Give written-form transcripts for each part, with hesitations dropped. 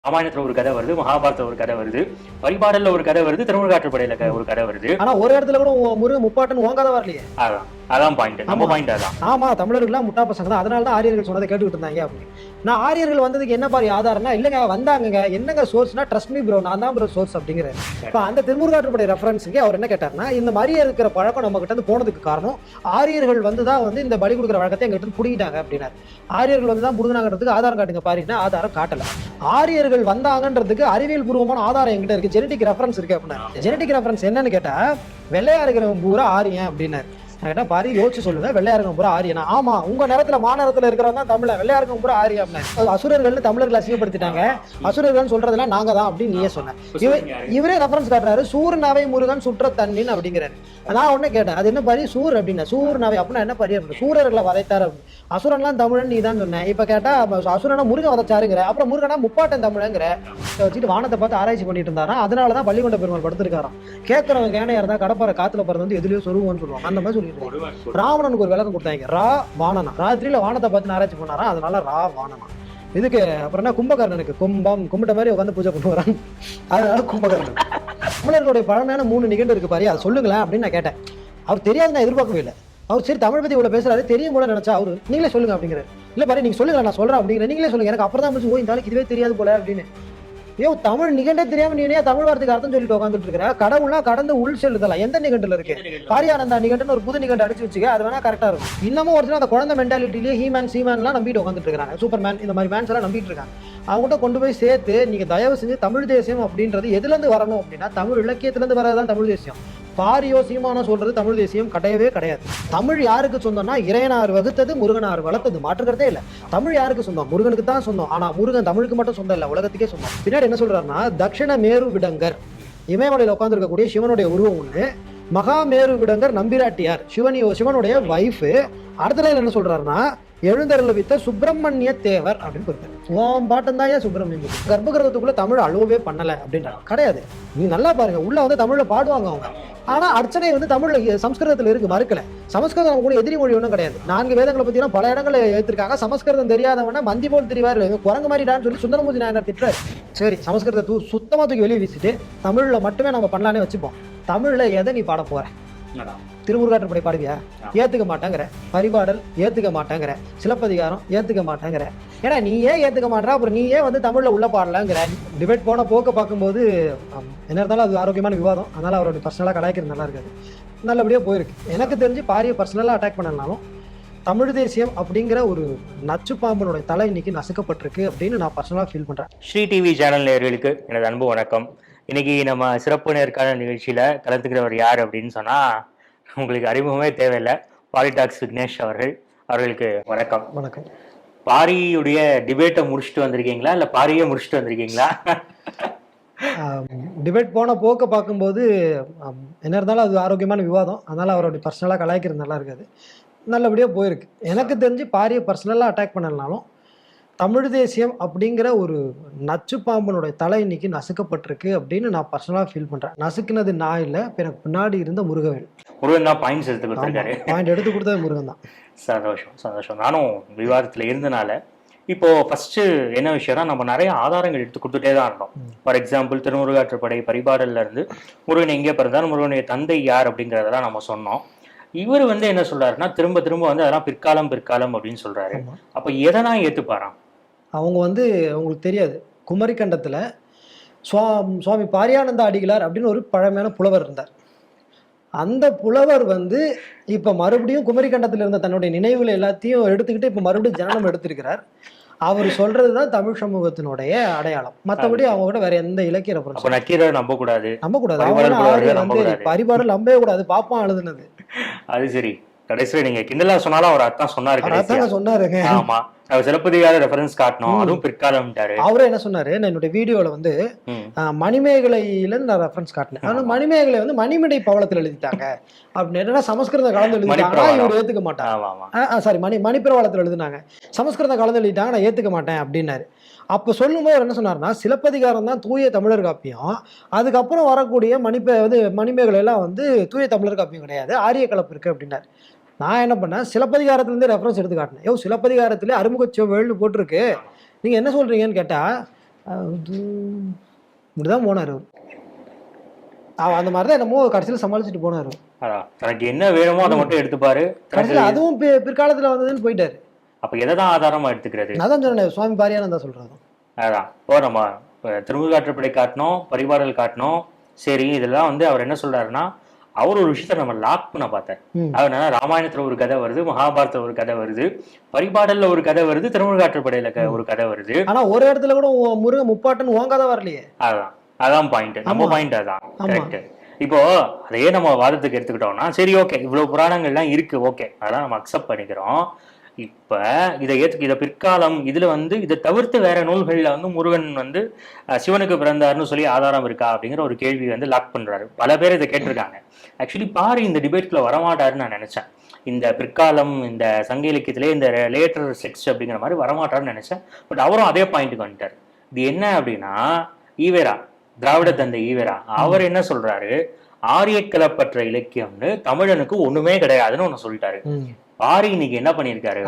ராமாயணத்துல ஒரு கதை வருது, மகாபாரதத்துல ஒரு கதை வருது, பரிபாடல்ல ஒரு கதை வருது, திருமுருகாற்றுப்படையில ஒரு கதை வருது. ஆனா ஒரு இடத்துல கூட முருகன் முப்பாட்டன் ஓங்காத வரலையே. அதான் பாயிண்ட். நம்ம பாயிண்ட் அதான். ஆமா, தமிழர்கள்லாம் முட்டா பசங்க தான், அதனாலதான் ஆரியர்கள் சொன்னதை கேட்டுக்கிட்டு இருந்தாங்க அப்படின்னு. நான் ஆரியர்கள் வந்ததுக்கு என்ன பாரு ஆதாரம்னா, இல்லைங்க வந்தாங்க, என்னங்க சோர்ஸ்னா ட்ரஸ்ட் மீ ப்ரோ, நான் தான் ப்ரோ சோர்ஸ் அப்படிங்கிறாரு. இப்போ அந்த திருமுருகாற்றுப்படை ரெஃபரன்ஸுக்கு அவர் என்ன கேட்டார்னா, இந்த மாதிரியே இருக்கிற பழக்கம் நம்ம கிட்ட இருந்து போனதுக்கு காரணம் ஆரியர்கள் வந்துதான் இந்த பலி கொடுக்குற வழக்கத்தை எங்கிட்ட இருந்து புடிங்கிட்டாங்க அப்படின்னாரு. ஆரியர்கள் வந்து தான் புடுங்கினாங்கிறதுக்கு ஆதாரம் காட்டுங்க பாருங்கன்னா ஆதாரம் காட்டல. ஆரியர்கள் வந்தாங்கன்றதுக்கு அறிவியல் பூர்வமான ஆதாரம் எங்கிட்ட இருக்கு, ஜெனடிக் ரெஃபரன்ஸ் இருக்கு அப்படின்னா. ஜெனடிக் ரெஃபரன்ஸ் என்னன்னு கேட்டா, வெள்ளையா இருக்கிறவங்க பூரா ஆரியன் அப்படின்னாரு. கேட்டா பாரு யோசிச்சு சொல்லுங்க, வெள்ளையா இருக்கும் பூரா ஆரியனா? ஆமா, உங்க நேரத்துல மாநகரத்துல இருக்கிறவங்க தான் தமிழ, வெள்ளையா இருக்கும் பூரா ஆரியா அப்படின்னா. அசுரர்கள் தமிழர்கள் அசிங்கப்படுத்திட்டாங்க, அசுரர்கள் சொல்றதெல்லாம் நாங்க தான் அப்படின்னு நீயே சொன்ன. இவரே ரெஃபரன்ஸ் காட்டுறாரு, சூர்நாவை முருகன் சுற்ற தண்ணின் அப்படிங்கிறாரு. நான் உடனே கேட்டேன், அது என்ன பாரி சூர் அப்படின்னா, சூர்நாவை அப்படின்னா என்ன பாரி? சூரர்களை வதைத்தாரு அப்படின்னு. அசுரன்லாம் தமிழன் நீ தான் சொன்னேன். இப்ப கேட்டா அசுரனா முருகன் வதைச்சாருங்கிற, அப்புறம் முருகனா முப்பாட்டன் தமிழங்கிற வச்சுட்டு வானத்தை பார்த்து ஆராய்ச்சி பண்ணிட்டு இருந்தாராம். அதனாலதான் பள்ளிக்கொண்ட பெருமாள் படுத்திருக்காராம். கேட்கறவங்க கேனையா இருந்தா கடப்பார காத்துல பிறந்து வந்து எதுலயோ சொருவோம்னு சொல்லுவாங்க. அந்த மாதிரி சொல்லிட்டு ராவணனுக்கு ஒரு விளக்கம் கொடுத்தாங்க, ரா வானனா, ராத்திரியில வானத்தை பார்த்து ஆராய்ச்சி பண்ணாராம், அதனால ரா வானனா. இதுக்கு அப்புறம் என்ன, கும்பகர்ணனுக்கு கும்பம் கும்பிட்ட மாதிரி உட்காந்து பூஜை பண்ணி வரான், அதனால கும்பகர்ணன். தமிழர்களுடைய பழமையான 3 நிகழ்வு இருக்கு பாரு, அதை சொல்லுங்களேன் அப்படின்னு நான் கேட்டேன். அவர் தெரியாது, நான் எதிர்பார்க்கவே இல்லை. அவர் சரி தமிழ் பத்தி இவ்வளவு பேசுறாரு, தெரியும் போல நினைச்சா அவரு நீங்களே சொல்லுங்க அப்படிங்கிறாரு. இல்ல பாரு நீங்க சொல்லுங்க, நான் சொல்றேன் அப்படிங்கிற, நீங்களே சொல்லுங்க. எனக்கு அப்புறம் தான் முடிச்சு, ஓ இந்த ஆளுக்கு இதுவே தெரியாது போல அப்படின்னு. ஐயோ, தமிழ் நிகண்டே தெரியாம நீ தமிழ் வார்த்தைக்கு அர்த்தம் சொல்லிட்டு உட்காந்துட்டு இருக்கிற. கடவுள்னா கடந்து உள் செல்லுதலாம் எந்த நிகண்டுல இருக்கு? பாரியானந்தா நிகண்டுன்னு ஒரு புது நிகண்டு அடிச்சு வச்சுக்க, அது வேணா கரெக்டா இருக்கும். இன்னமும் ஒரு சில அந்த குழந்தை மென்டாலிட்டிலேயே ஹீமேன் சீமேன்லாம் நம்பிட்டு உட்காந்துட்டு இருக்காங்க, சூப்பர்மேன் இந்த மாதிரி மேன்ஸ் எல்லாம் நம்பிட்டு இருக்காங்க. அவங்ககிட்ட கொண்டு போய் சேர்த்து நீங்க தயவு செஞ்சு தமிழ் தேசியம் அப்படின்றது எதுல இருந்து வரணும் அப்படின்னா, தமிழ் இலக்கியத்துல இருந்து வரதான் தமிழ் தேசியம். பாரியோ சீமானோ சொல்றது தமிழ் தேசியம் கிடையவே கிடையாது. தமிழ் யாருக்கு சொந்தம்னா, இறையனார் வகுத்தது, முருகனார் வளர்த்தது, மாற்றுக்கிறதே இல்லை. தமிழ் யாருக்கு சொந்தம்? முருகனுக்கு தான் சொந்தம். ஆனா முருகன் தமிழுக்கு மட்டும் சொந்தம் இல்லை, உலகத்துக்கே சொந்தம். பின்னாடி என்ன சொல்றாருன்னா, தட்சிண மேரு விடங்கர், இமயமலையில் உட்கார்ந்து இருக்கக்கூடிய சிவனுடைய உருவம் ஒண்ணு, மகாமேரு விடங்கர் நம்பிராட்டியார், சிவனுடைய வைஃப். அடுத்த என்ன சொல்றாருன்னா, எழுந்தருள வித்த சுப்பிரமணிய தேவர் அப்படின்னு கொடுத்தாரு. ஓம் பாட்டம் தான் சுப்பிரமணியம். கர்ப்பகிரகத்துக்குள்ள தமிழ் அழுவவே பண்ணல அப்படின்றாங்க. கிடையாது, நீ நல்லா பாருங்க, உள்ள வந்து தமிழ்ல பாடுவாங்க அவங்க. ஆனா அர்ச்சனை வந்து தமிழ்ல சமஸ்கிருதத்துல இருக்கு, மறுக்கல. சமஸ்கிருதம் கூட எதிரி மொழி ஒன்றும் கிடையாது. 4 வேதங்களை பத்தினா பல இடங்களை ஏற்றிருக்காங்க. சமஸ்கிருதம் தெரியாதவன மந்தி போல் தெரிவாரு, குரங்கு மாதிரிடான்னு சொல்லி சுந்தரமூர்த்தி நாயனார் திட்டுறாரு. சரி, சமஸ்கிருதத்தை சுத்தமா தூக்கி வெளியே வீசிட்டு தமிழ்ல மட்டுமே நம்ம பண்ணலானே வச்சுப்போம். தமிழ்ல எதை நீ பாட போற? திருமுருகாற்றுப்படை பாடுவியா? ஏத்துக்க மாட்டேங்கிற. பரிபாடல் ஏத்துக்க மாட்டேங்கிற. சிலப்பதிகாரம் ஏத்துக்க மாட்டேங்கிற. ஏன்னா நீ ஏன் ஏத்துக்க மாட்டேற? அப்புறம் நீ ஏன் வந்து தமிழ்ல உள்ள பாடலாங்கிற. டிபேட் போன போக்க பார்க்கும்போது என்ன இருந்தாலும் அது ஆரோக்கியமான விவாதம். அதனால அவருடைய பர்சனலா கலாய்க்கிறது நல்லா இருக்காது, நல்லபடியா போயிருக்கு. எனக்கு தெரிஞ்சு பாரிய பர்சனலா அட்டாக் பண்ணனாலும் தமிழ் தேசியம் அப்படிங்கிற ஒரு நச்சு பாம்பனுடைய தலை இன்னைக்கு நசுக்கப்பட்டிருக்கு அப்படின்னு நான் பர்சனலா ஃபீல் பண்றேன். ஸ்ரீ டிவி சேனல் நேயர்களுக்கு எனது அன்பு வணக்கம். இன்னைக்கு நம்ம சிறப்பு நேர்காணல் நிகழ்ச்சியில கலந்துக்கிறவர் யார் அப்படின்னு சொன்னா, உங்களுக்கு அறிமுகமே தேவையில்லை, பாலிடாக்ஸ் விக்னேஷ் அவர்களுக்கு வணக்கம். வணக்கம். பாரியுடைய டிபேட்டை முடிச்சுட்டு வந்திருக்கீங்களா இல்ல பாரியே முடிச்சுட்டு வந்திருக்கீங்களா? டிபேட் போன போக்க பார்க்கும்போது என்ன இருந்தாலும் அது ஆரோக்கியமான விவாதம். அதனால அவருடைய பர்சனலா கலாய்க்கிறது நல்லா இருக்காது, நல்லபடியா போயிருக்கு. எனக்கு தெரிஞ்சு பாரிய பர்சனலா அட்டாக் பண்ணனாலும் தமிழ் தேசியம் அப்படிங்கிற ஒரு நச்சு பாம்பனுடைய தலை இன்னைக்கு நசுக்கப்பட்டிருக்கு அப்படின்னு நான் பர்சனலா ஃபீல் பண்றேன். நசுக்குனது நான் இல்லை, எனக்கு பின்னாடி இருந்த முருகவேல். முருகன் தான் பாயிண்ட்ஸ் எடுத்து கொடுத்துருக்காரு. பாயிண்ட் எடுத்து கொடுத்தது முருகன் தான். சந்தோஷம். நானும் விவாதத்துல இருந்தனால இப்போ ஃபர்ஸ்ட் என்ன விஷயம்னா, நம்ம நிறைய ஆதாரங்கள் எடுத்து கொடுத்துட்டே தான் இருந்தோம். ஃபார் எக்ஸாம்பிள் திருமுருகாற்றுப்படை பரிபாடல்ல இருந்து முருகன் எங்கே பிறந்தார், முருகனுடைய தந்தை யார் அப்படிங்கிறதெல்லாம் நம்ம சொன்னோம். இவர் வந்து என்ன சொல்றாருன்னா, திரும்ப வந்து அதெல்லாம் பிற்காலம் அப்படின்னு சொல்றாரு. அப்ப எதனா ஏத்துப்பாராம்? அவங்க வந்து அவங்களுக்கு தெரியாது, குமரிக்கண்டத்துல சுவாமி பாரியானந்த அடிகளார் அப்படின்னு ஒரு பழமையான புலவர் இருந்தார். அந்த புலவர் வந்து இப்ப மறுபடியும் குமரிக்கண்டத்தில் இருந்த தன்னுடைய நினைவுகளை எல்லாத்தையும் எடுத்துக்கிட்டு இப்ப மறுபடியும் ஜனனம் எடுத்திருக்கிறார். அவர் சொல்றதுதான் தமிழ் சமூகத்தினுடைய அடையாளம். மற்றபடி அவங்க கூட வேற எந்த இலக்கிய நம்பக்கூடாது. பரிபாடல் நம்பவே கூடாது, பாப்பா எழுதுனது. அது சரி, கடைசியில நீங்க கிண்டலா சொன்னாலும் அவர் அதான் சொன்னாருங்க. ஆமா, சிலப்பதிகார ரெஃபரன்ஸ் காட்டணும், அதுவும் பிற்காலம்ட்டாரு. அவரே என்ன சொன்னாரு, நான் என்னுடைய வீடியோல வந்து மணிமேகலையில நான் ரெஃபரன்ஸ் காட்டினேன். ஆனா மணிமேகலை வந்து மணிமடை பவளத்துல எழுதிட்டாங்க அப்படின்னு. என்னன்னா சமஸ்கிருதம் கலந்து எழுதிட்டாங்க, இவர் ஏத்துக்க மாட்டாங்க. சாரி, மணிப்பிரவாளத்துல எழுதினாங்க, சமஸ்கிருதம் கலந்து எழுதிட்டாங்க, நான் ஏத்துக்க மாட்டேன் அப்படின்னாரு. அப்ப சொல்லும்போது என்ன சொன்னாருன்னா, சிலப்பதிகாரம் தான் தூய தமிழர் காப்பியம், அதுக்கப்புறம் வரக்கூடிய மணிமேகலை எல்லாம் வந்து தூய தமிழர் காப்பியம் கிடையாது, ஆரிய கலப்பு இருக்கு அப்படின்னாரு. நான் என்ன பண்ணேன், சிலப்பதிகாரத்துலேருந்து ரெஃபரன்ஸ் எடுத்து காட்டினேன். சிலப்பதிகாரத்திலே அறிமுக செவ்வேள்னு போட்டிருக்கு, நீங்கள் என்ன சொல்கிறீங்கன்னு கேட்டால், அது இப்படிதான் போனார் அவர். அந்த மாதிரி தான் என்னமோ கடைசியில் சமாளிச்சுட்டு போனார். அதான் தனக்கு என்ன வேணுமோ அதை மட்டும் எடுத்துப்பாரு. கடைசியில் அதுவும் பிற்காலத்தில் வந்ததுன்னு போயிட்டாரு. அப்ப எதை தான் ஆதாரமா எடுத்துக்கிறது? அதான் சொன்னேன், சுவாமி பாரியானந்தா சொல்றாரு. அதான் இப்போ நம்ம திருமுருகாற்றுப்படை காட்டணும், பரிபாடல் காட்டணும். சரி, இதெல்லாம் வந்து அவர் என்ன சொல்றாருன்னா, அவர் ஒரு விஷயத்த நம்ம லாக் பண்ண பார்த்தார். அதனால ராமாயணத்துல ஒரு கதை வருது, மகாபாரதத்துல ஒரு கதை வருது, பரிபாடல்ல ஒரு கதை வருது, திருமுருகாற்றுப்படையில ஒரு கதை வருது. ஆனா ஒரு இடத்துல கூட முருக முப்பாட்டுன்னு உன் கதை வரலையே. அதான் பாயிண்ட், நம்ம பாயிண்ட் அதான். கரெக்ட். இப்போ அதையே நம்ம வாதத்துக்கு எடுத்துக்கிட்டோம்னா சரி, ஓகே, இவ்வளவு புராணங்கள்லாம் இருக்கு, ஓகே, அதெல்லாம் நம்ம அக்செப்ட் பண்ணிக்கிறோம். இப்ப இதை பிற்காலம் இதுல வந்து இதை தவிர்த்து வேற நூல்கள்ல வந்து முருகன் வந்து சிவனுக்கு பிறந்தாருன்னு சொல்லி ஆதாரம் இருக்கா அப்படிங்கிற ஒரு கேள்வி வந்து லாக் பண்றாரு. பல பேர் இதை கேட்டிருக்காங்க. ஆக்சுவலி பாரு இந்த டிபேட்குள்ள வரமாட்டாருன்னு நான் நினைச்சேன். இந்த பிற்காலம் இந்த சங்க இலக்கியத்திலே இந்த லேட்டர் செக்ஸ் அப்படிங்கிற மாதிரி வரமாட்டாருன்னு நினைச்சேன். பட் அவரும் அதே பாயிண்ட்டுக்கு வந்துட்டார். இது என்ன அப்படின்னா, ஈவேரா, திராவிட தந்தை ஈவேரா, அவர் என்ன சொல்றாரு, ஆரியக்கலப்பற்ற இலக்கியம்னு தமிழனுக்கு ஒண்ணுமே கிடையாதுன்னு ஒண்ணு சொல்லிட்டாரு. பாரி இன்னைக்கு என்ன பண்ணிருக்காரு,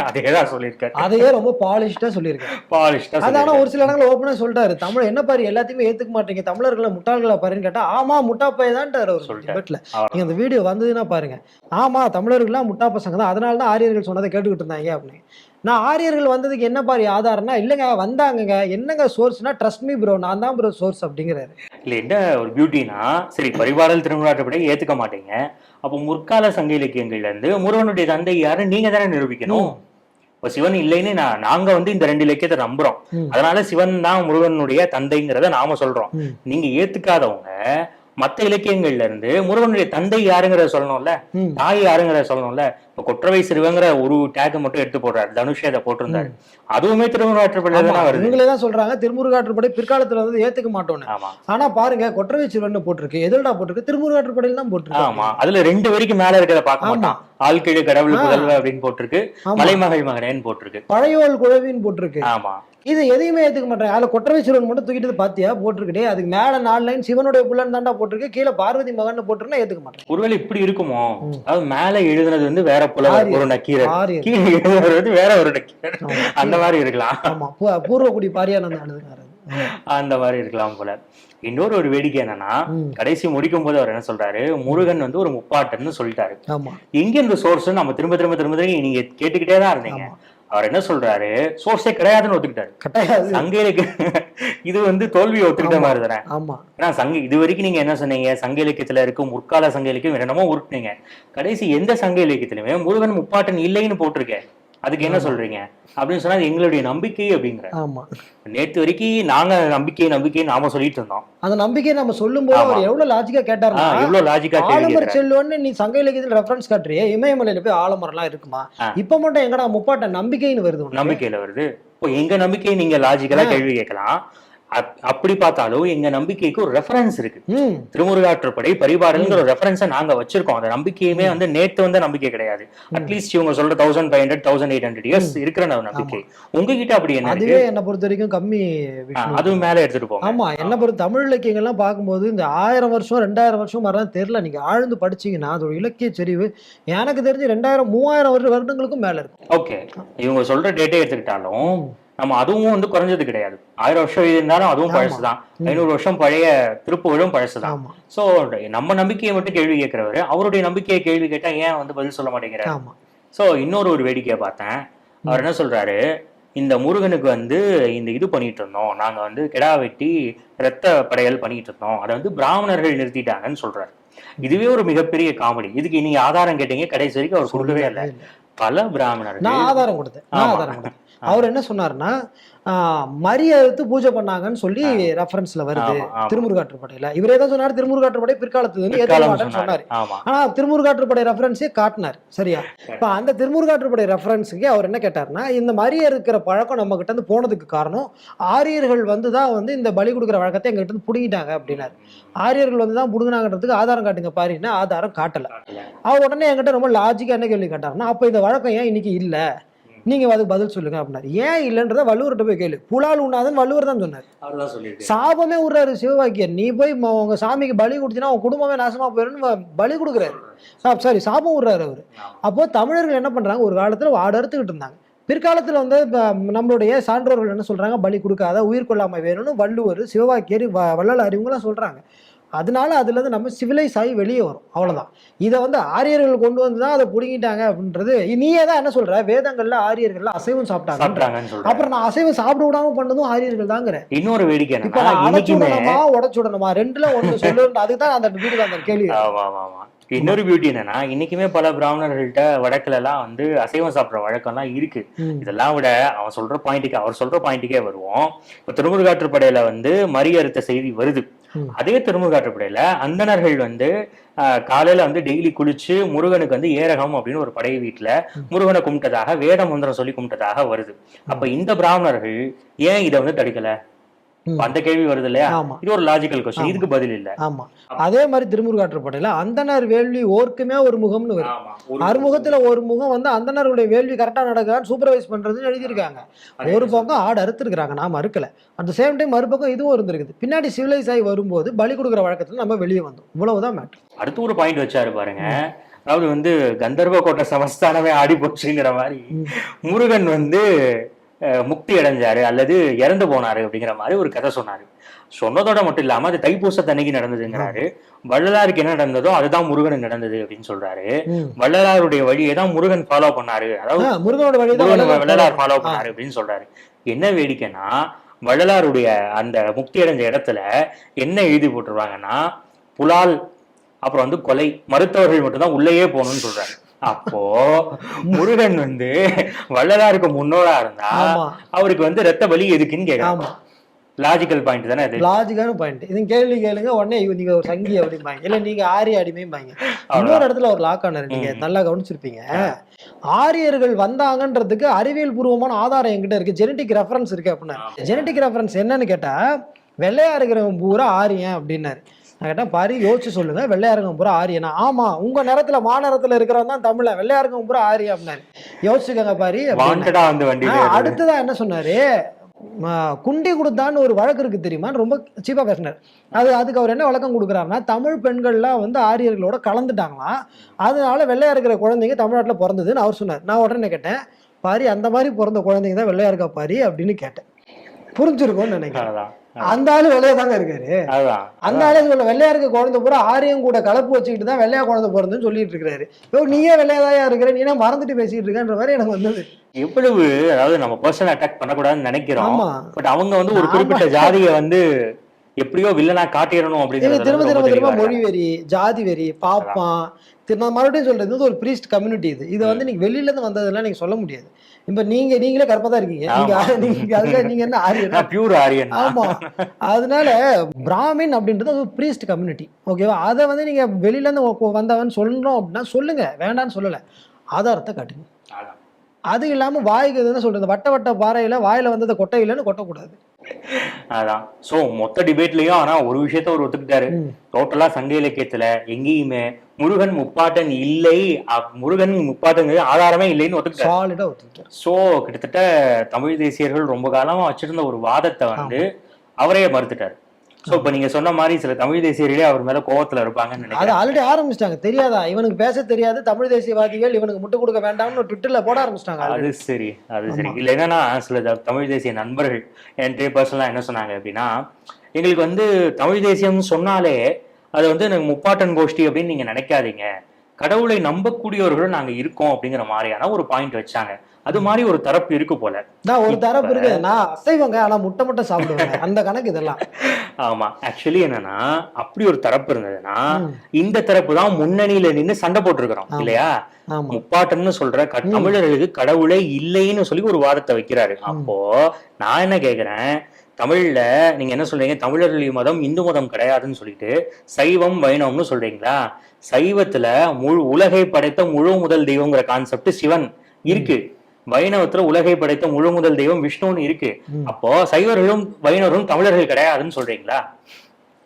அதேதான் சொல்லியிருக்காரு. அதையே ரொம்ப பாலிஷ்டா சொல்லியிருக்காரு. அதான ஒரு சில இடங்கள் ஓப்பனா சொல்லிட்டாரு, தமிழ் என்ன பாரு எல்லாத்தையுமே ஏத்துக்க மாட்டீங்க, தமிழர்களை முட்டாள்களா பாருன்னு கேட்டா, ஆமா முட்டாப்பைய தான் அவர் சொல்லிட்டு. நீங்க அந்த வீடியோ வந்ததுன்னா பாருங்க, ஆமா தமிழர்கள்லாம் முட்டா பசங்க தான், அதனாலதான் ஆரியர்கள் சொன்னதை கேட்டுக்கிட்டு இருந்தாங்க அப்படின்னு. நான் ஆரியர்கள் வந்ததுக்கு என்ன பாரு ஆதாரம்னா, இல்லைங்க வந்தாங்கங்க, என்னங்க சோர்ஸ்னா ட்ரஸ்ட் மீ ப்ரோ, நான் தான் ப்ரோ சோர்ஸ் அப்படிங்கிறாரு. இல்ல என்ன ஒரு பியூட்டினா, சரி பரிபாடல் திருமுருகாற்றுப்படை ஏத்துக்க மாட்டீங்க, அப்போ முற்கால சங்க இலக்கியங்கள்ல இருந்து முருகனுடைய தந்தை யாரு நீங்க தானே நிரூபிக்கணும். இப்ப சிவன் இல்லைன்னு நாங்க வந்து இந்த 2 இலக்கியத்தை நம்புறோம், அதனால சிவன் தான் முருகனுடைய தந்தைங்கிறத நாம சொல்றோம். நீங்க ஏத்துக்காதவங்க மத்த இலக்கியங்கள்ல இருந்து முருகனுடைய தந்தை யாருங்கிறத சொல்லணும்ல, தாய் யாருங்கிறத சொல்லணும்ல. இப்ப கொற்றவை சிறுவங்கிற ஒரு டேக் மட்டும் எடுத்து போடுறாரு, தனுஷ் அதை போட்டிருந்தாரு, அதுவுமே திருமுருகாற்றுப்படை தான் வருது. இவங்களே தான் சொல்றாங்க திருமுருகாற்றுப்படை பிற்காலத்துல வந்து ஏத்துக்க மாட்டோம்னு. ஆனா பாருங்க, கொற்றவை சிறுவன் போட்டிருக்கு, எதிரடா போட்டிருக்கு, திருமுருகாற்றுப்படையில தான் போட்டிருக்கு. ஆமா, அதுல 2 வரைக்கும் மேல இருக்கிறத பார்க்க மாட்டான். ஆழ்கிழு கடவுள் புதல்வ அப்படின்னு போட்டிருக்கு, மலைமகள் மகனேன்னு போட்டிருக்கு, பழையோல் குழவின்னு போட்டிருக்கு. ஆமா, இது எதையுமே ஏத்துக்க மாட்டேன். அதுல கொற்றவை சிறுவன் மட்டும் தூக்கிட்டு பாத்தியா போட்டிருக்கே, அதுக்கு மேல 4 லைன் சிவனுடைய புள்ளன் தாண்டா போட்டிருக்கு, கீழே பார்வதி மகன் போட்டிருக்கா, ஏத்துக்க மாட்டேன். ஒருவேளை இப்படி இருக்குமோ, அதாவது மேல எழுதுனது வந்து வேற புலவர் ஒரு நக்கீரர், கீழே எழுதுனது வந்து வேற ஒரு நக்கீரர், அந்த மாதிரி இருக்கலாம். ஆமா, பூர்வகுடி பாரியானந்தா எழுதுனாரு, அந்த மாதிரி இருக்கலாம் போல. இன்னொரு ஒரு வேடிக்கை என்னன்னா, கடைசி முடிக்கும் போது அவர் என்ன சொல்றாரு, முருகன் வந்து ஒரு முப்பாட்டன்னு சொல்லிட்டாரு. எங்க இந்த சோர்ஸ் நம்ம திரும்ப திரும்ப திரும்ப நீங்க கேட்டுக்கிட்டே தான் இருந்தீங்க. அவர் என்ன சொல்றாரு, சோர்ஸே கிடையாதுன்னு ஒத்துக்கிட்டாரு. சங்க இது வந்து தோல்வியை ஒத்துக்கிட்ட மாதிரி தானே. ஏன்னா சங்க இது வரைக்கும் நீங்க என்ன சொன்னீங்க, சங்க இலக்கியத்துல இருக்கும் முற்கால சங்க இலக்கியம் என்னமோ உருட்டுனீங்க. கடைசி எந்த சங்க இலக்கியத்திலுமே முருகன் முப்பாட்டன் இல்லைன்னு போட்டிருக்கேன், அதுக்கு என்ன சொல்றீங்க அப்படின்னு சொன்னா எங்களுடைய நம்பிக்கை அப்படிங்கிற. ஆமா, நேற்று வரைக்கும் நாங்க நம்பிக்கை நாம சொல்லிட்டு இருந்தோம். அந்த நம்பிக்கையை நம்ம சொல்லும் போது அவர் எவ்வளவு லாஜிக்கா கேட்டாரு, எவ்வளவு லாஜிக்கா ஆலமர் செல்வன்னு நீ சங்க இலக்கியத்துல ரெஃபரன்ஸ் காட்டுறியே, இமயமலையில போய் ஆலமரம் எல்லாம் இருக்குமா, இப்ப மட்டும் எங்கடா முப்பாட்ட நம்பிக்கைன்னு வருது, நம்பிக்கையில வருது. இப்போ எங்க நம்பிக்கையை நீங்க லாஜிக்கலா கேள்வி கேட்கலாம். அப்படி பார்த்தாலும் எங்க நம்பிக்கைக்கு ஒரு ரெஃபரன்ஸ் இருக்கு, திருமுருகாற்றுப்படை பரிபாடல்ங்கிற ஒரு ரெஃபரன்ஸை நாங்க வச்சிருக்கோம். அந்த நம்பிக்கையுமே வந்து நேத்து வந்த நம்பிக்கை கிடையாது. அட்லீஸ்ட் இவங்க சொல்ற 1500 1800 இயர்ஸ் இருக்கிற நம்பிக்கை உங்ககிட்ட அப்படி என்ன? அதுவே என்ன பொறுத்த வரைக்கும் கம்மி, அதுவும் மேல எடுத்துட்டு போகும். ஆமா, என்ன பொறுத்த தமிழ் இலக்கியங்கள்லாம் பார்க்கும்போது இந்த 1000 வருஷம் 2000 வருஷம் மாதிரிலாம் தெரியல. நீங்க ஆழ்ந்து படிச்சீங்கன்னா அதோட இலக்கிய செறிவு எனக்கு தெரிஞ்சு 2000 3000 வருடங்களுக்கும் மேல இருக்கு. ஓகே, இவங்க சொல்ற டேட்டே எடுத்துக்கிட்டாலும் நம்ம அதுவும் வந்து குறைஞ்சது கிடையாது. 1000 வருஷம் இருந்தாலும் அதுவும் பழசுதான், 500 வருஷம் பழைய திருப்புகளும் பழசுதான். சோ நம்ம நம்பிக்கையை மட்டும் கேள்வி கேட்கிறவரு அவருடைய நம்பிக்கையை கேள்வி கேட்டா ஏன் வந்து பதில் சொல்ல மாட்டேங்கிறாரு. சோ இன்னொரு வேடிக்கையை பார்த்தேன். அவர் என்ன சொல்றாரு, இந்த முருகனுக்கு வந்து இந்த இது பண்ணிட்டு இருந்தோம், நாங்க வந்து கிடா வெட்டி ரத்த படையல் பண்ணிட்டு இருந்தோம், அதை வந்து பிராமணர்கள் நிறுத்திட்டாங்கன்னு சொல்றாரு. இதுவே ஒரு மிகப்பெரிய காமெடி. இதுக்கு நீங்க ஆதாரம் கேட்டீங்க, கடைசி வரைக்கும் அவர் சொல்லவே இல்லை. பல பிராமணர்கள் நான் ஆதாரம் கொடுத்தேன். அவர் என்ன சொன்னாருன்னா, மரியாதை பூஜை பண்ணாங்கன்னு சொல்லி ரெஃபரன்ஸ்ல வருது திருமுருகாற்றுப்படையில. இவரே தான் சொன்னாரு திருமுருகாற்றுப்படை பிற்காலத்து சொன்னாரு. ஆனா திருமுருகாற்றுப்படை ரெஃபரன்ஸே காட்டினார். சரியா? இப்ப அந்த திருமுருகாற்றுப்படை ரெஃபரன்ஸுக்கு அவர் என்ன கேட்டாருன்னா, இந்த மரியா இருக்கிற பழக்கம் நம்ம கிட்ட இருந்து போனதுக்கு காரணம் ஆரியர்கள் வந்துதான் வந்து இந்த பலி கொடுக்குற வழக்கத்தை எங்க கிட்ட இருந்து புடுங்கிட்டாங்க அப்படின்னாரு. ஆரியர்கள் வந்துதான் புடுங்கினாங்கிறதுக்கு ஆதாரம் காட்டுங்க பாருன்னா ஆதாரம் காட்டல. அவர் உடனே என்கிட்ட ரொம்ப லாஜிக்கா என்ன கேள்வி கேட்டாருன்னா, அப்ப இந்த வழக்கம் ஏன் இன்னைக்கு இல்ல, நீங்க அதுக்கு பதில் சொல்லுங்க அப்படின்னாரு. ஏன் இல்லைன்றத வள்ளுவர்கிட்ட போய் கேளு. புலால் உண்ணாதன் வள்ளுவர் தான் சொன்னார். சாபமே விடுறாரு சிவவாக்கியர், நீ போய் உங்க சாமிக்கு பலி கொடுத்தீங்கன்னா உங்க குடும்பமே நாசமா போயிடும்னு பலி கொடுக்குறாரு. சாரி, சாபம் விடுறாரு அவரு. அப்போ தமிழர்கள் என்ன பண்றாங்க, ஒரு காலத்துல ஆடு அறுத்துக்கிட்டு இருந்தாங்க, பிற்காலத்தில் வந்து நம்மளுடைய சான்றோர்கள் என்ன சொல்றாங்க, பலி கொடுக்காத உயிர் கொள்ளாமை வேணும்னு வள்ளுவர், சிவவாக்கியர், வள்ளலார் இவங்கெல்லாம் சொல்றாங்க. அதனால அதுல இருந்து நம்ம சிவிலைஸ் ஆகி வெளியே வரும், அவ்வளவுதான். இதை வந்து ஆரியர்கள் கொண்டு வந்து தான் அதை புடுங்கிட்டாங்க அப்படின்றது. நீயே தான் என்ன சொல்ற, வேதங்கள்ல ஆரியர்கள்ல அசைவம் சாப்பிட்டாங்க, அப்புறம் நான் அசைவம் சாப்பிட விடாம பண்ணதும் ஆரியர்கள் தாங்கிற. இன்னொரு வேடிக்கை இப்ப அடைச்சுடணுமா உடைச்சுடணுமா ரெண்டுல ஒண்ணு சொல்லு, அதுதான் அந்த வீடு அந்த கேள்வி. இன்னொரு பியூட்டி என்னன்னா, இன்னைக்குமே பல பிராமணர்கள்ட்ட வடக்குல எல்லாம் வந்து அசைவம் சாப்பிட்ற வழக்கம் எல்லாம் இருக்கு. இதெல்லாம் விட அவர் சொல்ற பாயிண்ட்டுக்கே வருவோம். இப்ப திருமுருகாற்றுப்படையில வந்து மறி அறுத்த செய்தி வருது. அதே திருமுருகாற்றுப்படையில அந்தணர்கள் வந்து காலையில வந்து டெய்லி குளிச்சு முருகனுக்கு வந்து ஏரகம் அப்படின்னு ஒரு படை வீட்டுல முருகனை கும்பிட்டதாக, வேத மந்திரம் சொல்லி கும்பிட்டதாக வருது. அப்ப இந்த பிராமணர்கள் ஏன் இதை வந்து தடுக்கல? அந்த கேள்வி வருது இல்லையா? இது ஒரு லாஜிக்கல் கொஸ்டின், இதுக்கு பதில் இல்ல. ஆமா, அதே மாதிரி திருமுருகாற்றுப்படையில அந்தனர் வேள்வி ஓர்க்குமே ஒரு முகம்னு வரும். அறுமுகத்துல ஒரு முகம் வந்து அந்தனருடைய வேள்வி கரெக்டா நடக்கான்னு சூப்பர்வைஸ் பண்றதுன்னு எழுதியிருக்காங்க. ஒரு பக்கம் ஆடு அறுத்துருக்காங்க, நாம அறுக்கல. அட் சேம் டைம் மறுபக்கம் இதுவும் இருந்திருக்குது. பின்னாடி சிவிலைஸ் ஆகி வரும்போது பலி கொடுக்குற வழக்கத்துல நம்ம வெளியே வந்தோம். இவ்வளவுதான் மேட்டர். அடுத்து ஒரு பாயிண்ட் வச்சாரு பாருங்க, அதாவது வந்து கந்தர்வ கோட்டை சமஸ்தானமே ஆடி போச்சுங்கிற மாதிரி முருகன் வந்து முக்தி அடைஞ்சாரு அல்லது இறந்து போனாரு அப்படிங்கிற மாதிரி ஒரு கதை சொன்னாரு. சொன்னதோட மட்டும் இல்லாம அது தைப்பூசத்தன்னைக்கு நடந்ததுங்கிறாரு. வள்ளலாருக்கு என்ன நடந்ததோ அதுதான் முருகனுக்கு நடந்தது அப்படின்னு சொல்றாரு. வள்ளலாருடைய வழியை தான் முருகன் ஃபாலோ பண்ணாரு, அதாவது வள்ளலார் ஃபாலோ பண்ணாரு அப்படின்னு சொல்றாரு. என்ன வேடிக்கைன்னா, வள்ளலாருடைய அந்த முக்தி அடைஞ்ச இடத்துல என்ன எழுதி போட்டுருவாங்கன்னா, புலால் அப்புறம் வந்து கொலை, மருத்துவர்கள் மட்டும்தான் உள்ளேயே போகணும்னு சொல்றாரு. அப்போ முருகன் வந்து வள்ளலாருக்கு முன்னோடா இருந்தா அவருக்கு வந்து ரத்த வலி எதுக்குன்னு கேட்கலாம். லாஜிக்கல் பாயிண்ட் தானே அது? லாஜிக்கான பாயிண்ட். இது கேள்வி கேளுங்க உடனே நீங்க ஒரு சங்கி அப்படிம்பாங்க, இல்ல நீங்க ஆரிய அடிமைம்பாங்க. இன்னொரு இடத்துல ஒரு லாக் ஆனர் நீங்க நல்லா கவனிச்சிருப்பீங்க. ஆரியர்கள் வந்தாங்கன்றதுக்கு அறிவியல் பூர்வமான ஆதாரம் என்கிட்ட இருக்கு, ஜெனட்டிக் ரெஃபரன்ஸ் இருக்கு அப்படின்னா. ஜெனட்டிக் ரெஃபரன்ஸ் என்னன்னு கேட்டா, வெள்ளையா இருக்கிறவன் பூரா ஆரியன் அப்படின்னாரு. நான் கேட்டேன், பாரி யோசிச்சு சொல்லுங்க, வெள்ளையாருங்க பூரா ஆரியனா? ஆமா, உங்க நேரத்துல மாநேரத்துல இருக்கிறவன் தான் தமிழ, வெள்ளையாருங்க பூரா ஆரியா அப்படின்னாரு. யோசிச்சுக்கங்க பாரி. அடுத்துதான் என்ன சொன்னாரு, குண்டி கொடுத்தான்னு ஒரு வழக்கு இருக்கு தெரியுமா, ரொம்ப சீப்பா பேசினார். அதுக்கு அவர் என்ன வழக்கம் கொடுக்குறாருன்னா, தமிழ் பெண்கள்லாம் வந்து ஆரியர்களோட கலந்துட்டாங்களாம், அதனால வெள்ளையா இருக்கிற குழந்தைங்க தமிழ்நாட்டுல பிறந்ததுன்னு அவர் சொன்னார். நான் உடனே கேட்டேன், பாரி அந்த மாதிரி பிறந்த குழந்தைங்க தான் வெள்ளையா இருக்கா பாரி அப்படின்னு கேட்டேன். புரிஞ்சிருக்கும்னு நினைக்கிறேன். அந்த ஆளு வெள்ளையா தாங்க இருக்காரு. அந்த ஆளு சொல்ல வெள்ளையா இருக்க குழந்தை பூரா ஆரியம் கூட கலப்பு வச்சுக்கிட்டு தான் வெள்ளையா குழந்தை பிறந்துன்னு சொல்லிட்டு இருக்காரு. நீயே வெள்ளையாதாயா இருக்கிற, நீ மறந்துட்டு பேசிட்டு இருக்கன்ற மாதிரி எனக்கு வந்தது. எவ்வளவு, அதாவது நம்ம பர்சனல் அட்டாக் பண்ணக்கூடாதுன்னு நினைக்கிறோம், பட் அவங்க வந்து ஒரு குறிப்பிட்ட ஜாதியை வந்து எப்படியோ வில்லனா காட்டிடணும் அப்படின்னு திரும்ப மொழி வெறி, ஜாதி வெறி, பாப்பான். நான் மறுபடியும் சொல்றது, ஒரு பிரீஸ்ட் கம்யூனிட்டி இது. இதை வந்து நீங்க வெளியில இருந்து வந்ததெல்லாம் நீங்க சொல்ல முடியாது. இப்ப நீங்களே கரெக்டா தான் இருக்கீங்க. நீங்க என்ன ஆரியன், பியூர் ஆரியன். ஆமா, அதனால பிராமின் அப்படின்றது ஒரு பிரீஸ்ட் கம்யூனிட்டி, ஓகேவா? அதை வந்து நீங்க வெளியில இருந்து வந்தவன் சொல்லணும் அப்படின்னா சொல்லுங்க, வேண்டான்னு சொல்லல, ஆதாரத்தை காட்டுங்க. அது இல்லாம வாய்க்கு என்ன சொல்றது, வட்ட வட்ட பாறையில வாயில வந்ததை கொட்டை இல்லைன்னு கொட்டக்கூடாது. அதான். சோ மொத்த டிபேட்லயும் ஆனா ஒரு விஷயத்த அவர் ஒத்துக்கிட்டாரு, டோட்டலா சங்க இலக்கியத்துல எங்கேயுமே முருகன் முப்பாட்டன் இல்லை, முருகன் முப்பாட்டன் ஆதாரமே இல்லைன்னு ஒத்துக்கிட்டாரு. சோ கிட்டத்தட்ட தமிழ் தேசியர்கள் ரொம்ப காலமா வச்சிருந்த ஒரு வாதத்தை வந்து அவரே மறுத்துட்டாரு. சோ இப்ப நீங்க சொன்ன மாதிரி சில தமிழ் தேசியர்களே அவர் மேல கோவத்துல இருப்பாங்கன்னு நினைக்கிறேன். ஆல்ரெடி ஆரம்பிச்சிட்டாங்க, தெரியாதா இவனுக்கு பேச தெரியாது, தமிழ் தேசியவாதிகள் இவனுக்கு முட்டு கொடுக்க வேண்டாம்னு ட்விட்டர்ல போட ஆரம்பிச்சிட்டாங்க. அது சரி. இல்ல என்னன்னா, சில தமிழ் தேசிய நண்பர்கள் என்கிட்ட பர்சனலா என்ன சொன்னாங்க அப்படின்னா, எங்களுக்கு வந்து தமிழ் தேசியம் சொன்னாலே அது வந்து எனக்கு முப்பாட்டன் கோஷ்டி அப்படின்னு நீங்க நினைக்காதீங்க, கடவுளை நம்பக்கூடியவர்களும் நாங்க இருக்கோம் அப்படிங்கிற மாதிரியான ஒரு பாயிண்ட் வச்சாங்க. அது மாதிரி ஒரு தரப்பு இருக்கு போல. ஒரு தரப்பு இருக்கு, நான் அசைவங்க ஆனா முட்டை சாப்பிடுவேன், அந்த கணக்கு இதெல்லாம். ஆமா, ஆக்சுவலி என்னன்னா, அப்படி ஒரு தரப்பு இருந்ததுன்னா இந்த தரப்பு தான் முன்னணியில நின்று சண்டை போட்டிருக்கிறோம் இல்லையா? முப்பாட்டன்னு சொல்ற தமிழர்களுக்கு கடவுளே இல்லைன்னு சொல்லி ஒரு வாதத்தை வைக்கிறாரு. அப்போ நான் என்ன கேக்குறேன், தமிழ்ல நீங்க என்ன சொல்றீங்க, தமிழர்கள் மதம் இந்து மதம் கிடையாதுன்னு சொல்லிட்டு சைவம் வைணவம்னு சொல்றீங்களா? சைவத்துல உலகை படைத்த முழு முதல் தெய்வங்கிற கான்செப்ட் சிவன் இருக்கு, வைணவத்துல உலகை படைத்த முழு முதல் தெய்வம் விஷ்ணுன்னு இருக்கு. அப்போ சைவர்களும் வைணவர்களும் தமிழர்கள் கிடையாதுன்னு சொல்றீங்களா?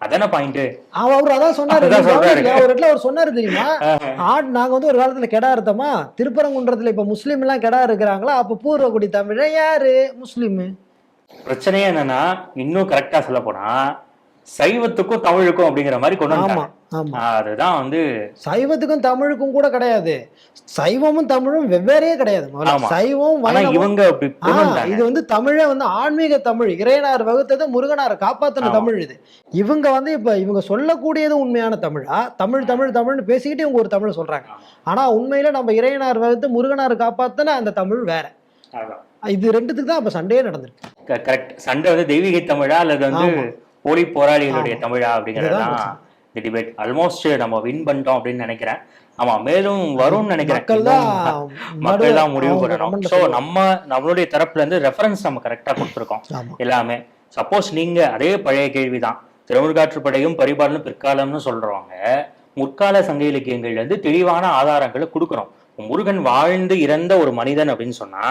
அதான பாயிண்ட். அவர் அதான் சொன்னாரு. ஒரு இடத்துல அவர் சொன்னாரு தெரியுமா, நாங்க வந்து ஒரு காலத்துல கெடா இருந்தோமா, திருப்பரங்குன்றத்துல இப்ப முஸ்லீம் எல்லாம் கெடா இருக்கிறாங்களா, அப்ப பூர்வகுடி தமிழ யாரு முஸ்லீம். பிரச்சனையே என்னன்னா, இன்னும் கரெக்டா சொல்ல போனா சைவத்துக்கும் தமிழுக்கும் அப்படிங்கிற மாதிரி கொண்டு ஆமா வந்தாங்க. ஆமா. அதுதான் வந்து சைவத்துக்கும் தமிழுக்கும் கூட கிடையாது, சைவமும் தமிழும் வெவ்வேறே கிடையாது. ஆமா. சைவம் ஆனா வைணவம். இவங்க அப்படி கொண்டு வந்தாங்க. இது வந்து தமிழே வந்து ஆன்மீக தமிழ், இறையனார் வகுத்தது முருகனார் காப்பாத்தின ஆமா. தமிழ் இது. இவங்க வந்து இப்ப இவங்க சொல்லக்கூடியது உண்மையான தமிழா, தமிழ் தமிழ் தமிழ்னு பேசிக்கிட்டு இவங்க ஒரு தமிழ் சொல்றாங்க. ஆனா உண்மையில நம்ம இறையனார் வகுத்து முருகனார் காப்பாத்தின அந்த தமிழ் வேற. அதான். இது ரெண்டுத்துக்கு தான் அப்ப சண்டையே நடந்திருக்கு. கரெக்ட். சண்டை வந்து தெய்வீக தமிழா அல்லது வந்து ஆமா. போலி போராளிகளுடைய ஆமா. தமிழா அப்படிங்கறதுதான் இதுதான் இந்த டிபேட். ஆல்மோஸ்ட் நம்ம வின் பண்ணிட்டோம் அப்படின்னு நினைக்கிறேன். ஆமா, மேலும் வரும்னு நினைக்கிறேன். மக்கள் தான் முடிவு பண்ணணும். சோ நம்மளுடைய தரப்புல இருந்து ரெஃபரன்ஸ் நம்ம கரெக்டா கொடுத்துருக்கோம் எல்லாமே. சப்போஸ் நீங்க அதே பழைய கேள்விதான், திருமுருகாற்றுப்படையும் பரிபாடலும் பிற்காலம்னு சொல்றவங்க முற்கால சங்க இலக்கியங்கள்ல இருந்து தெளிவான ஆதாரங்களை கொடுக்கணும். முருகன் வாழ்ந்து இறந்த ஒரு மனிதன் அப்படின்னு சொன்னா,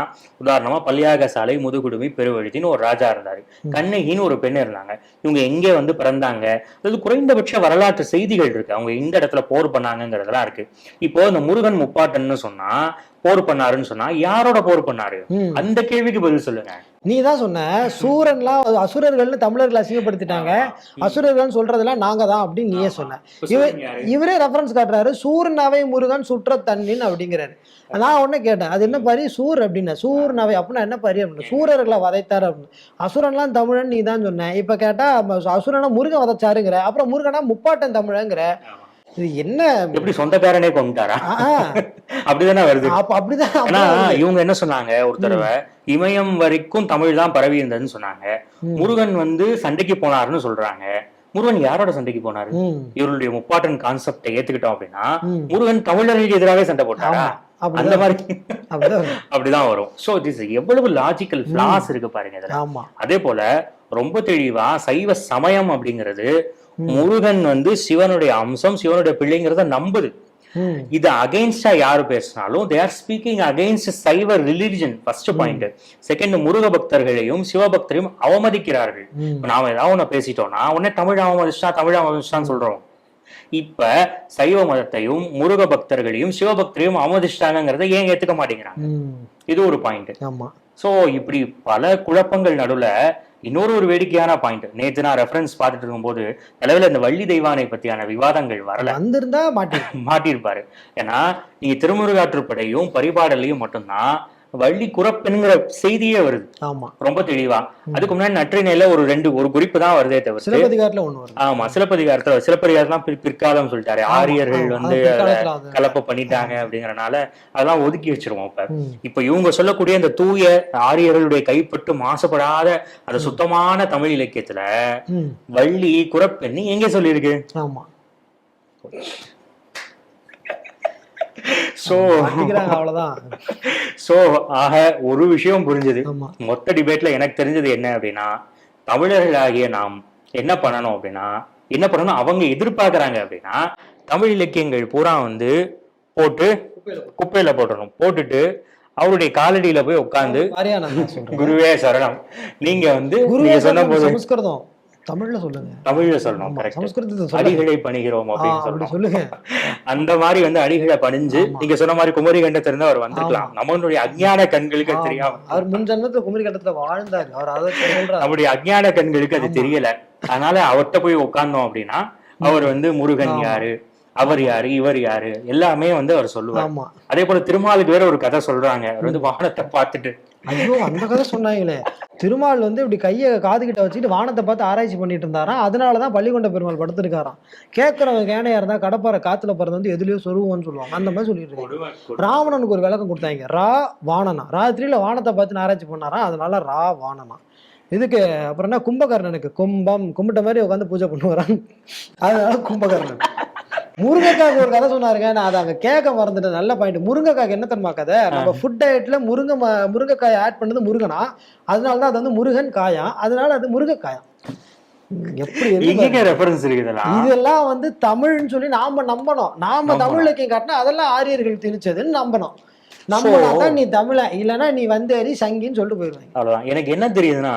உதாரணமா பல்யாக சாலை முதுகுடுமி பெருவழுதின்னு ஒரு ராஜா இருந்தாரு, கண்ணகின்னு ஒரு பெண் இருந்தாங்க. இவங்க எங்கே வந்து பிறந்தாங்க, அதாவது குறைந்தபட்ச வரலாற்று செய்திகள் இருக்கு, அவங்க இந்த இடத்துல போர் பண்ணாங்கிறதெல்லாம் இருக்கு. இப்போ இந்த முருகன் முப்பாட்டன்னு சொன்னா, போர் பண்ணாருன்னு சொன்னா யாரோட போர் பண்ணாரு, அந்த கேள்விக்கு பதில் சொல்லுங்க. நீ தான் சொன்ன சூரன்லாம் அசுரர்கள்னு தமிழர்கள் அசிங்கப்படுத்திட்டாங்க, அசுரர்கள் சொல்றதெல்லாம் நாங்க தான் அப்படின்னு நீயே சொன்ன. இவரே ரெஃபரன்ஸ் காட்டுறாரு, சூரனாவே முருகன் சுற்ற தண்ணின்னு அப்படிங்கிறாரு. நான் ஒண்ணு கேட்டேன், அது என்ன பாரி சூர் அப்படின்னா, சூரனாவே அப்படின்னா என்ன பாரி அப்படின்னு, சூரர்களை வதைத்தாரு அப்படின்னு. அசுரன்லாம் தமிழன் நீ தான் சொன்ன. இப்ப கேட்டா அசுரனா முருகன் வதைச்சாருங்கிற, அப்புறம் முருகனா முப்பாட்டன் தமிழங்கிற. இது என்ன, எப்படி சொந்தக்காரனே கொண்டுட்டாரா அப்படிதானே வருது. அப்படிதான். ஆனா இவங்க என்ன சொன்னாங்க, ஒரு தடவை இமயம் வரைக்கும் தமிழ் தான் பரவி இருந்ததுன்னு சொன்னாங்க. முருகன் வந்து சண்டைக்கு போனாருன்னு சொல்றாங்க. முருகன் யாரோட சண்டைக்கு போனாரு? இவருடைய முப்பாட்டன் கான்செப்டை ஏத்துக்கிட்டோம் அப்படின்னா முருகன் தமிழர்களுக்கு எதிராகவே சண்டை போட்டாரா? அந்த மாதிரி அப்படிதான் வரும். சோ திஸ் எவ்வளவு லாஜிக்கல் பிளாஸ் இருக்கு பாருங்க இதுல. அதே போல ரொம்ப தெளிவா சைவ சமயம் அப்படிங்கிறது முருகன் வந்து சிவனுடைய அம்சம், சிவனுடைய பிள்ளைங்கிறத நம்புது. இது அகைன்ஸ்டா யாரு பேசினாலும் they are speaking against Saiva religion. First point. Second, Muruga பக்தர்களையும் சிவபக்தரையும் அவமதிக்கிறார்கள். நாம ஏதாவது ஒண்ணு பேசிட்டோம்னா உடனே தமிழ் அவமதிச்சான்னு சொல்றோம். இப்ப சைவ மதத்தையும் முருக பக்தர்களையும் சிவபக்தரையும் அவமதிச்சிட்டாங்கிறத ஏன் ஏத்துக்க மாட்டேங்கிறாங்க? இது ஒரு பாயிண்ட். சோ இப்படி பல குழப்பங்கள் நடுவுல இன்னொரு வேடிக்கையான பாயிண்ட், நேற்று நான் ரெஃபரன்ஸ் பார்த்துட்டு இருக்கும்போது தலைவில் இந்த வள்ளி தெய்வானை பத்தியான விவாதங்கள் வரல, வந்திருந்தா மாட்டிருப்பாரு. ஏன்னா நீங்க திருமுருகாற்றுப்படையும் பரிபாடலையும் மட்டும்தான் வள்ளி குறப்பெண்கிற செய்தியே வருது. ஆமா, ரொம்ப தெளிவா. அதுக்கு முன்னாடி நற்றினையில ஒரு குறிப்பு தான் வருதே தவிர சிலப்பதிகாரத்துல ஒண்ணு வருது. ஆமா, சிலப்பதிகாரத்தான் பிற்காலம் சொல்லிட்டாரு, ஆரியர்கள் வந்து கலப்ப பண்ணிட்டாங்க அப்படிங்கறனால அதெல்லாம் ஒதுக்கி வச்சிருவோம். இப்ப இவங்க சொல்லக்கூடிய இந்த தூய ஆரியர்களுடைய கைப்பட்டு மாசுபடாத அந்த சுத்தமான தமிழ் இலக்கியத்துல வள்ளி குறப்பெண் எங்க சொல்லியிருக்கு? ஆமா, ஆக ஒரு விஷயம் புரிஞ்சது. மொத்த டிபேட்ல எனக்கு தெரிஞ்சது என்ன அப்படின்னா, தமிழர்களாகிய நாம் என்ன பண்ணணும் அவங்க எதிர்பார்க்கறாங்க அப்படின்னா, தமிழ் இலக்கியங்கள் பூரா வந்து போட்டு குப்பையில போட்டுட்டு அவருடைய காலடியில போய் உட்கார்ந்து குருவே சரணம், நீங்க வந்து நீங்க சொன்ன போது தமிழ்ல சொல்லணும், அடிகளை பணிகிறோம் அப்படின்னு சொல்லுங்க. அந்த மாதிரி வந்து அடிகளை பணிஞ்சு நீங்க சொன்ன மாதிரி குமரி கண்டத்திலிருந்து அவர் வந்துக்கலாம். நம்மளுடைய அஞ்ஞான கண்களுக்கு தெரியாம, அவர் முன் ஜென்மத்துல குமரி கண்டத்துல வாழ்ந்தாரு, நம்முடைய அஞ்ஞான கண்களுக்கு அது தெரியல. அதனால அவர்கிட்ட போய் உட்கார்ந்தோம் அப்படின்னா அவர் வந்து முருகன் யாரு, அவர் யாரு, இவர் யாரு எல்லாமே வந்து அவர் சொல்லுவார். அதே போல திருமாலுக்கு வேற ஒரு கதை சொல்றாங்க, அவர் வந்து வானத்தை பார்த்துட்டு, ஐயோ அந்த கதை சொன்னாங்களே, திருமால் வந்து இப்படி கையை காதுகிட்ட வச்சுட்டு வானத்தை பார்த்து ஆராய்ச்சி பண்ணிட்டு இருந்தாராம். அதனாலதான் பள்ளிகொண்ட பெருமாள் படுத்திருக்காராம். கேட்கறவங்க கேனையா இருந்தா கடப்பாறை காத்துல பிறந்து வந்து எதுலயோ சொருவோன்னு சொல்லுவாங்க. அந்த மாதிரி சொல்லிட்டு இருக்காங்க. ராவணனுக்கு ஒரு விளக்கம் கொடுத்தாங்க, ரா வானனா, ராத்திரியில வானத்தை பார்த்து ஆராய்ச்சி பண்ணாராம், அதனால ரா வானனா. இதுக்கு அப்புறம் என்ன, கும்பகர்ணனுக்கு கும்பிட்ட மாதிரி உட்காந்து பூஜை பண்ணுவாரான், அதனால கும்பகர்ணன். முருங்கைக்காய்க்கு ஒரு கதை சொன்னாருங்க, நான் அதை அங்க கேட்க மறந்துட்டேன். நல்ல பாயிண்ட். முருங்கைக்காய்க்கு என்ன தெரியுமா கதை, நம்ம ஃபுட் டயட்ல முருங்கைக்காய் ஆட் பண்ணது முருகனா, அதனாலதான் அது வந்து முருகன் காயா, அதனால அது முருங்கைக்காயம். எப்படி ரெஃபரன்ஸ் இருக்குதா? இதெல்லாம் வந்து தமிழ்னு சொல்லி நாம நம்பணும். நாம தமிழ் இலக்கியம் காட்டினா அதெல்லாம் ஆரியர்கள் திணிச்சதுன்னு நம்பணும். நம்பினாதான் நீ தமிழ, இல்லைன்னா நீ வந்தேறி சங்கின்னு சொல்லிட்டு போயிடுவாங்க. அவ்வளவுதான். எனக்கு என்ன தெரியுதுன்னா,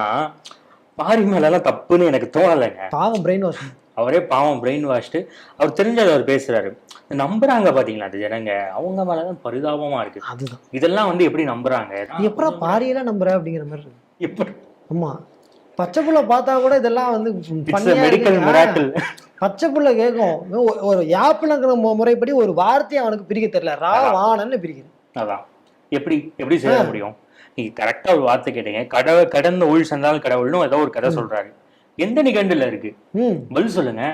பாரி மேல எல்லாம் தப்புன்னு எனக்கு தோணலைங்க. பாவம் பிரெயின் வாஷ், அவரே பாவம் பிரெயின் வாஷ்டு. அவர் தெரிஞ்சது அவர் பேசுறாரு, நம்புறாங்க பாத்தீங்களா அது ஜனங்க, அவங்க மேலதான் பரிதாபமா இருக்கு. அதுதான் இதெல்லாம் வந்து எப்படி நம்புறாங்க, எப்படா பாரியெல்லாம் நம்புற அப்படிங்கிற மாதிரி இருக்கு. எப்படி? ஆமா, பச்சை புள்ள பார்த்தா கூட இதெல்லாம் வந்து பண்ணியா மெடிக்கல் இருக்குங்க. மிராக்கிள். பச்சை புள்ள கேட்கும் ஒரு யாப்பிலங்கிற முறைப்படி ஒரு வார்த்தையை அவனுக்கு பிரிக்க தெரியல. ரா வானன்னு பிரிக்குது. அதான் எப்படி செய்ய முடியும்? நீங்க கரெக்டா ஒரு வார்த்தை கேட்டீங்க. கடந்த உள் சென்றால் கடவுள்னு ஏதோ ஒரு கதை சொல்றாரு. எந்த நிகண்டுல இருக்கு? பதில் சொல்லுங்க.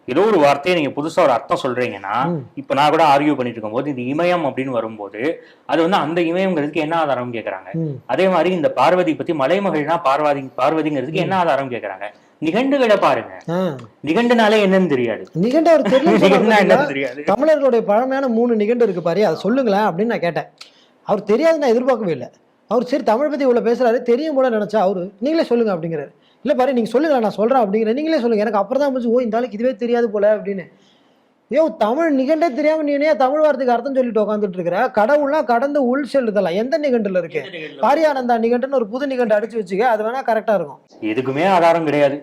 ஏதோ ஒரு வார்த்தையை நீங்க புதுசா ஒரு அர்த்தம் சொல்றீங்கன்னா, இப்ப நான் கூட ஆர்கியூ பண்ணிட்டு இருக்கும் போது இந்த இமயம் அப்படின்னு வரும்போது அது வந்து அந்த இமயம்ங்கிறதுக்கு என்ன ஆதாரம் கேட்கறாங்க. அதே மாதிரி இந்த பார்வதி பத்தி மலைமகள்னா பார்வதிங்கிறதுக்கு என்ன ஆதாரம் கேட்கறாங்க. நிகண்டுகளை பாருங்க. நிகண்டுனாலே என்னன்னு தெரியாது. நிகண்டு அவர் என்னன்னு தெரியாது. தமிழர்களுடைய பழமையான 3 நிகண்டு இருக்கு பாரு, அதை சொல்லுங்களேன் அப்படின்னு நான் கேட்டேன். அவர் தெரியாது, நான் எதிர்பார்க்கவே இல்லை. அவர் சரி தமிழ் பத்தி இவ்வளவு பேசுறாரு, தெரியும் போல நினைச்சா அவரு நீங்களே சொல்லுங்க அப்படிங்கிறாரு. இல்லை பாரு நீங்க சொல்லுங்க, நான் சொல்றேன் அப்படிங்கிற, நீங்களே சொல்லுங்க. எனக்கு அப்புறம் தான் புரிஞ்சு, ஓ இந்த ஆளுக்கு இதுவே தெரியாது போல அப்படின்னு. தமிழ் நிகண்டே தெரியாம நீ என்ன தமிழ் வார்த்தைக்கு அர்த்தம் சொல்லிட்டு உட்காந்துட்டு இருக்கிற? கடவுள்லாம் கடந்து உள் செல்லுதெல்லாம் எந்த நிகண்டுல இருக்கு? பாரியானந்தா நிகண்டுன்னு ஒரு புது நிகண்டு அடிச்சு வச்சுக்க, அது வேணா கரெக்டா இருக்கும். எதுக்குமே ஆதாரம் கிடையாது.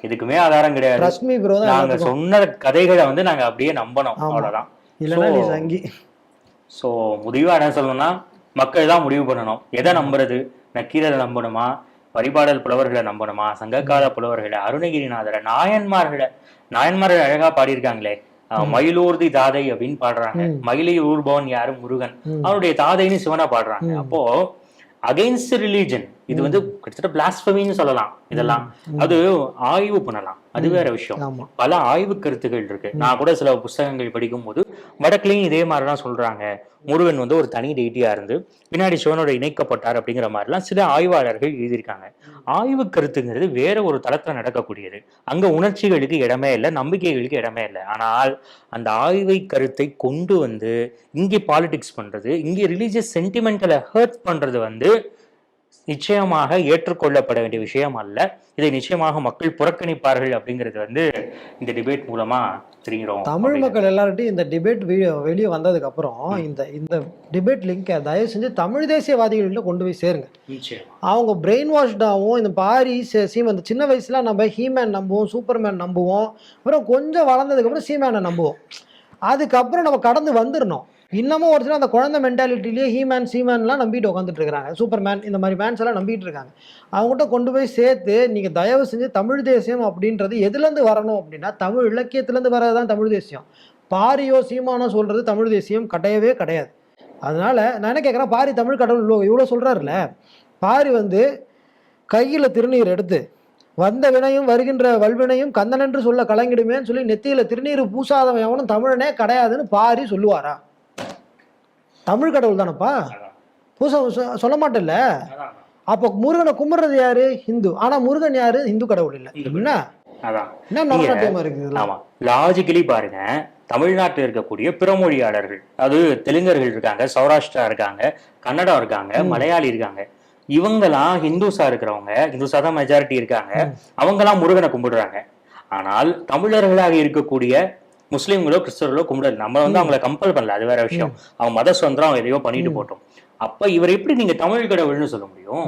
எதுக்குமே ஆதாரம் கிடையாது. ரஷ்மி ப்ரோ தான் நாங்க சொன்ன கதைகளை வந்து நாங்க அப்படியே நம்பணும், அவ்வளவுதான். இல்லைன்னா நீ சங்கி. ஸோ முடிவா என்ன சொல்லணும்னா, மக்கள் தான் முடிவு பண்ணணும் எதை நம்புறது. நக்கீரரை நம்பணுமா, பரிபாடல் புலவர்களை நம்பணுமா, சங்ககால புலவர்களை, அருணகிரிநாதரை, நாயன்மார்கள் அழகா பாடியிருக்காங்களே. மயிலூர்தி தாதை அப்படின்னு பாடுறாங்க. மயிலை ஊர்பவன் யாரு? முருகன். அவருடைய தாதைன்னு சிவனா பாடுறாங்க. அப்போ அகைன்ஸ்ட் ரிலீஜன் இது வந்து கிட்டத்தட்ட பிளாஸ்பமின்னு சொல்லலாம். இதெல்லாம் அது ஆய்வு பண்ணலாம், அது வேற விஷயம். பல ஆய்வு கருத்துக்கள் இருக்கு. நான் கூட சில புஸ்தகங்கள் படிக்கும் போது வடக்குலையும் இதே மாதிரிலாம் சொல்றாங்க. முருகன் வந்து ஒரு தனி டெய்ட்டியா இருந்து பின்னாடி சிவனோட இணைக்கப்பட்டார் அப்படிங்கிற மாதிரிலாம் சில ஆய்வாளர்கள் எழுதியிருக்காங்க. ஆய்வு கருத்துங்கிறது வேற ஒரு தளத்துல நடக்கக்கூடியது. அங்க உணர்ச்சிகளுக்கு இடமே இல்லை, நம்பிக்கைகளுக்கு இடமே இல்லை. ஆனால் அந்த ஆய்வை கருத்தை கொண்டு வந்து இங்கே பாலிடிக்ஸ் பண்றது, இங்கே ரிலீஜியஸ் சென்டிமெண்டலை ஹர்ட் பண்றது வந்து நிச்சயமாக ஏற்றுக்கொள்ளப்பட வேண்டிய விஷயம் அல்ல. இதை நிச்சயமாக மக்கள் புறக்கணிப்பார்கள் அப்படிங்கிறது வந்து இந்த டிபேட் மூலமா தெரிகிறோம். தமிழ் மக்கள் எல்லார்ட்டையும் இந்த டிபேட் வெளியே வந்ததுக்கு அப்புறம் இந்த டிபேட் லிங்கை தயவு செஞ்சு தமிழ் தேசியவாதிகள்கிட்ட கொண்டு போய் சேருங்க. அவங்க பிரெயின் வாஷ்டாகவும் இந்த பாரி சீமன் சின்ன வயசுல நம்ம ஹீமேன் நம்புவோம், சூப்பர்மேன் நம்புவோம், அப்புறம் கொஞ்சம் வளர்ந்ததுக்கு அப்புறம் சீமேனை நம்புவோம். அதுக்கப்புறம் நம்ம கடந்து வந்துடணும். இன்னமும் ஒரு சில அந்த குழந்தை மென்டாலிட்டிலேயே ஹீமேன் சீமேன்லாம் நம்பிட்டு உட்காந்துட்டு இருக்காங்க. சூப்பர்மேன் இந்த மாதிரி மேன்ஸ் எல்லாம் நம்பிட்டு இருக்காங்க. அவங்ககிட்ட கொண்டு போய் சேர்த்து நீங்க தயவு செஞ்சு தமிழ் தேசியம் அப்படின்றது எதுலேருந்து வரணும் அப்படின்னா, தமிழ் இலக்கியத்திலேருந்து வர்றதுதான் தமிழ் தேசியம். பாரியோ சீமானோ சொல்றது தமிழ் தேசியம் கிடையவே கிடையாது. அதனால நான் என்ன கேட்குறேன், பாரி தமிழ் கடவுள் இவ்வளோ சொல்றாருல்ல, பாரி வந்து கையில் திருநீர் எடுத்து வந்த வினையும் வருகின்ற வல்வினையும் கந்தனென்று சொல்ல கலங்கிடுமேன்னு சொல்லி நெத்தியில திருநீர் பூசாதவன் எவனும் தமிழனே கிடையாதுன்னு பாரி சொல்லுவாரா? தமிழ் கடவுள் தானப்பா, பூச சொல்ல மாட்டேன்ல. அப்போ முருகனை கும்பிடுறது யாரு? ஹிந்து. ஆனா முருகன் யாரு? ஹிந்து கடவுள் இல்ல. என்ன இருக்கு? லாஜிக்கலி பாருங்க, தமிழ்நாட்டில் இருக்கக்கூடிய பிறமொழியாளர்கள், அது தெலுங்கர்கள் இருக்காங்க, சௌராஷ்டிரா இருக்காங்க, கன்னடம் இருக்காங்க, மலையாளி இருக்காங்க. இவங்கெல்லாம் ஹிந்துஸா இருக்கிறவங்க, ஹிந்துஸா தான் மெஜாரிட்டி இருக்காங்க. அவங்கெல்லாம் முருகனை கும்பிடுறாங்க. ஆனால் தமிழர்களாக இருக்கக்கூடிய முஸ்லீம்களோ கிறிஸ்தவர்களோ கும்பிடல. நம்ம வந்து அவங்களை கம்பல் பண்ணல, அது வேற விஷயம். அவங்க மத சுதந்திரம் அவங்க எதையோ பண்ணிட்டு போட்டோம். அப்ப இவர் எப்படி நீங்க தமிழ் கடவுள்னு சொல்ல முடியும்?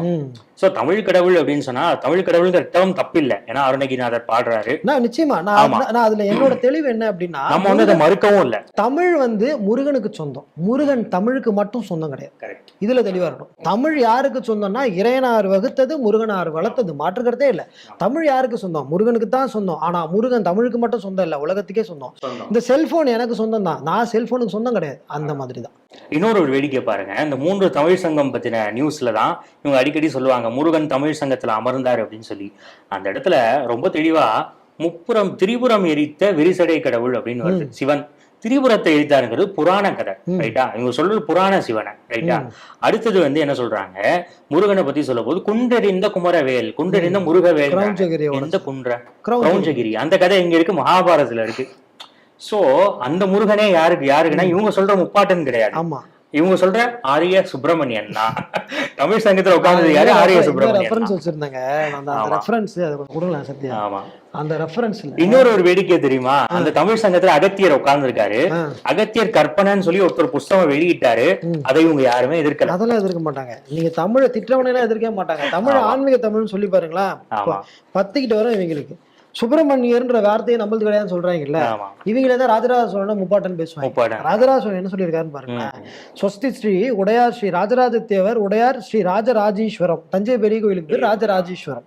சோ தமிழ் கடவுள் அப்படின்னு சொன்னா தமிழ் கடவுள்ங்கிற டேர்ம் தப்பு இல்ல. ஏன்னா அருணகிரிநாதர் பாடுறாரு. நிச்சயமா நான் அதுல என்னோட தெளிவு என்ன அப்படின்னா, நம்ம வந்து அதை மறுக்கவும் இல்ல. தமிழ் வந்து முருகனுக்கு சொந்தம், முருகன் தமிழுக்கு மட்டும் சொந்தம் கிடையாது. இதுல தெளிவா இருக்கணும். தமிழ் யாருக்கு சொந்தம்னா, இறையனார் வகுத்தது, முருகனார் வளர்த்தது, மாற்றுக்கிறதே இல்ல. தமிழ் யாருக்கு சொந்தம்? முருகனுக்கு தான் சொந்தம். ஆனா முருகன் தமிழுக்கு மட்டும் சொந்தம் இல்ல, உலகத்துக்கே சொந்தம். இந்த செல்போன் எனக்கு சொந்தம் தான், நான் செல்போனுக்கு சொந்தம் கிடையாது. அந்த மாதிரி தான். இன்னொரு ஒரு வேடிக்கை பாருங்க, இந்த 3 தமிழ் சங்கம் பத்தின நியூஸ்ல தான் இவங்க அடிக்கடி சொல்லுவாங்க முருகன் தமிழ் சங்கத்துல அமர்ந்தாரு அப்படின்னு சொல்லி. அந்த இடத்துல ரொம்ப தெளிவா திரிபுரம் எரித்த விரிசடை கடவுள் அப்படின்னு வருது. சிவன் திரிபுரத்தை எரித்தாருங்கிறது புராண கதை, ரைட்டா? இவங்க சொல்றது புராண சிவனை, ரைட்டா? அடுத்தது வந்து என்ன சொல்றாங்க, முருகனை பத்தி சொல்லும் போது குன்றெறிந்த குமரவேல், குன்றெறிந்த முருகவேல். எந்த குன்ற? கிரௌஞ்சகிரி. அந்த கதை எங்க இருக்கு? மகாபாரதத்துல இருக்கு. சோ அந்த முருகனே யாருக்குன்னா இவங்க சொல்ற முப்பாட்டன் கிடையாது. ஆமா, இவங்க சொல்ற ஆரிய சுப்பிரமணியன் தான். தமிழ் சங்கத்துல உட்கார்ந்தது யாரு? ஆரிய சுப்பிரமணியன். ரெஃபரன்ஸ் வச்சிருந்தாங்க, அந்த ரெஃபரன்ஸ் அதை கொடுக்கலாம் சத்யா. ஆமா, அந்த ரெஃபரன்ஸ்ல இன்னொரு ஒரு வேடிக்கை தெரியுமா? அந்த தமிழ் சங்கத்துல அகத்தியர் உட்கார்ந்து இருக்காரு. அகத்தியர் கற்பனைன்னு சொல்லி ஒருத்தர் புஸ்தகம் வெளியிட்டாரு. அதை இவங்க யாருமே எதிர்க்கல. அதெல்லாம் எதிர்க்க மாட்டாங்க. நீங்க தமிழை திட்டவனையெல்லாம் எதிர்க்க மாட்டாங்க. தமிழ் ஆன்மீக தமிழ்னு சொல்லி பாருங்களா, 10 கிட்ட வரும் இவங்களுக்கு. சுப்பிரமணியர்ன்ற வார்த்தையை நம்மளுக்கு கிடையாதுன்னு சொல்றாங்கல்ல. ஆமா இவங்களே தான் ராஜராஜ சோழன் முப்பாட்டன் பேசுவாங்க. முப்பாடன். ராஜராஜ சோழன் என்ன சொல்லியிருக்காருன்னு பாருங்க. ஸ்வஸ்தி ஸ்ரீ உடையார் ஸ்ரீ ராஜராஜ தேவர் உடையார் ஸ்ரீ ராஜராஜீஸ்வரம். தஞ்சை பெரிய கோயிலுக்கு பேர் ராஜராஜீஸ்வரம்.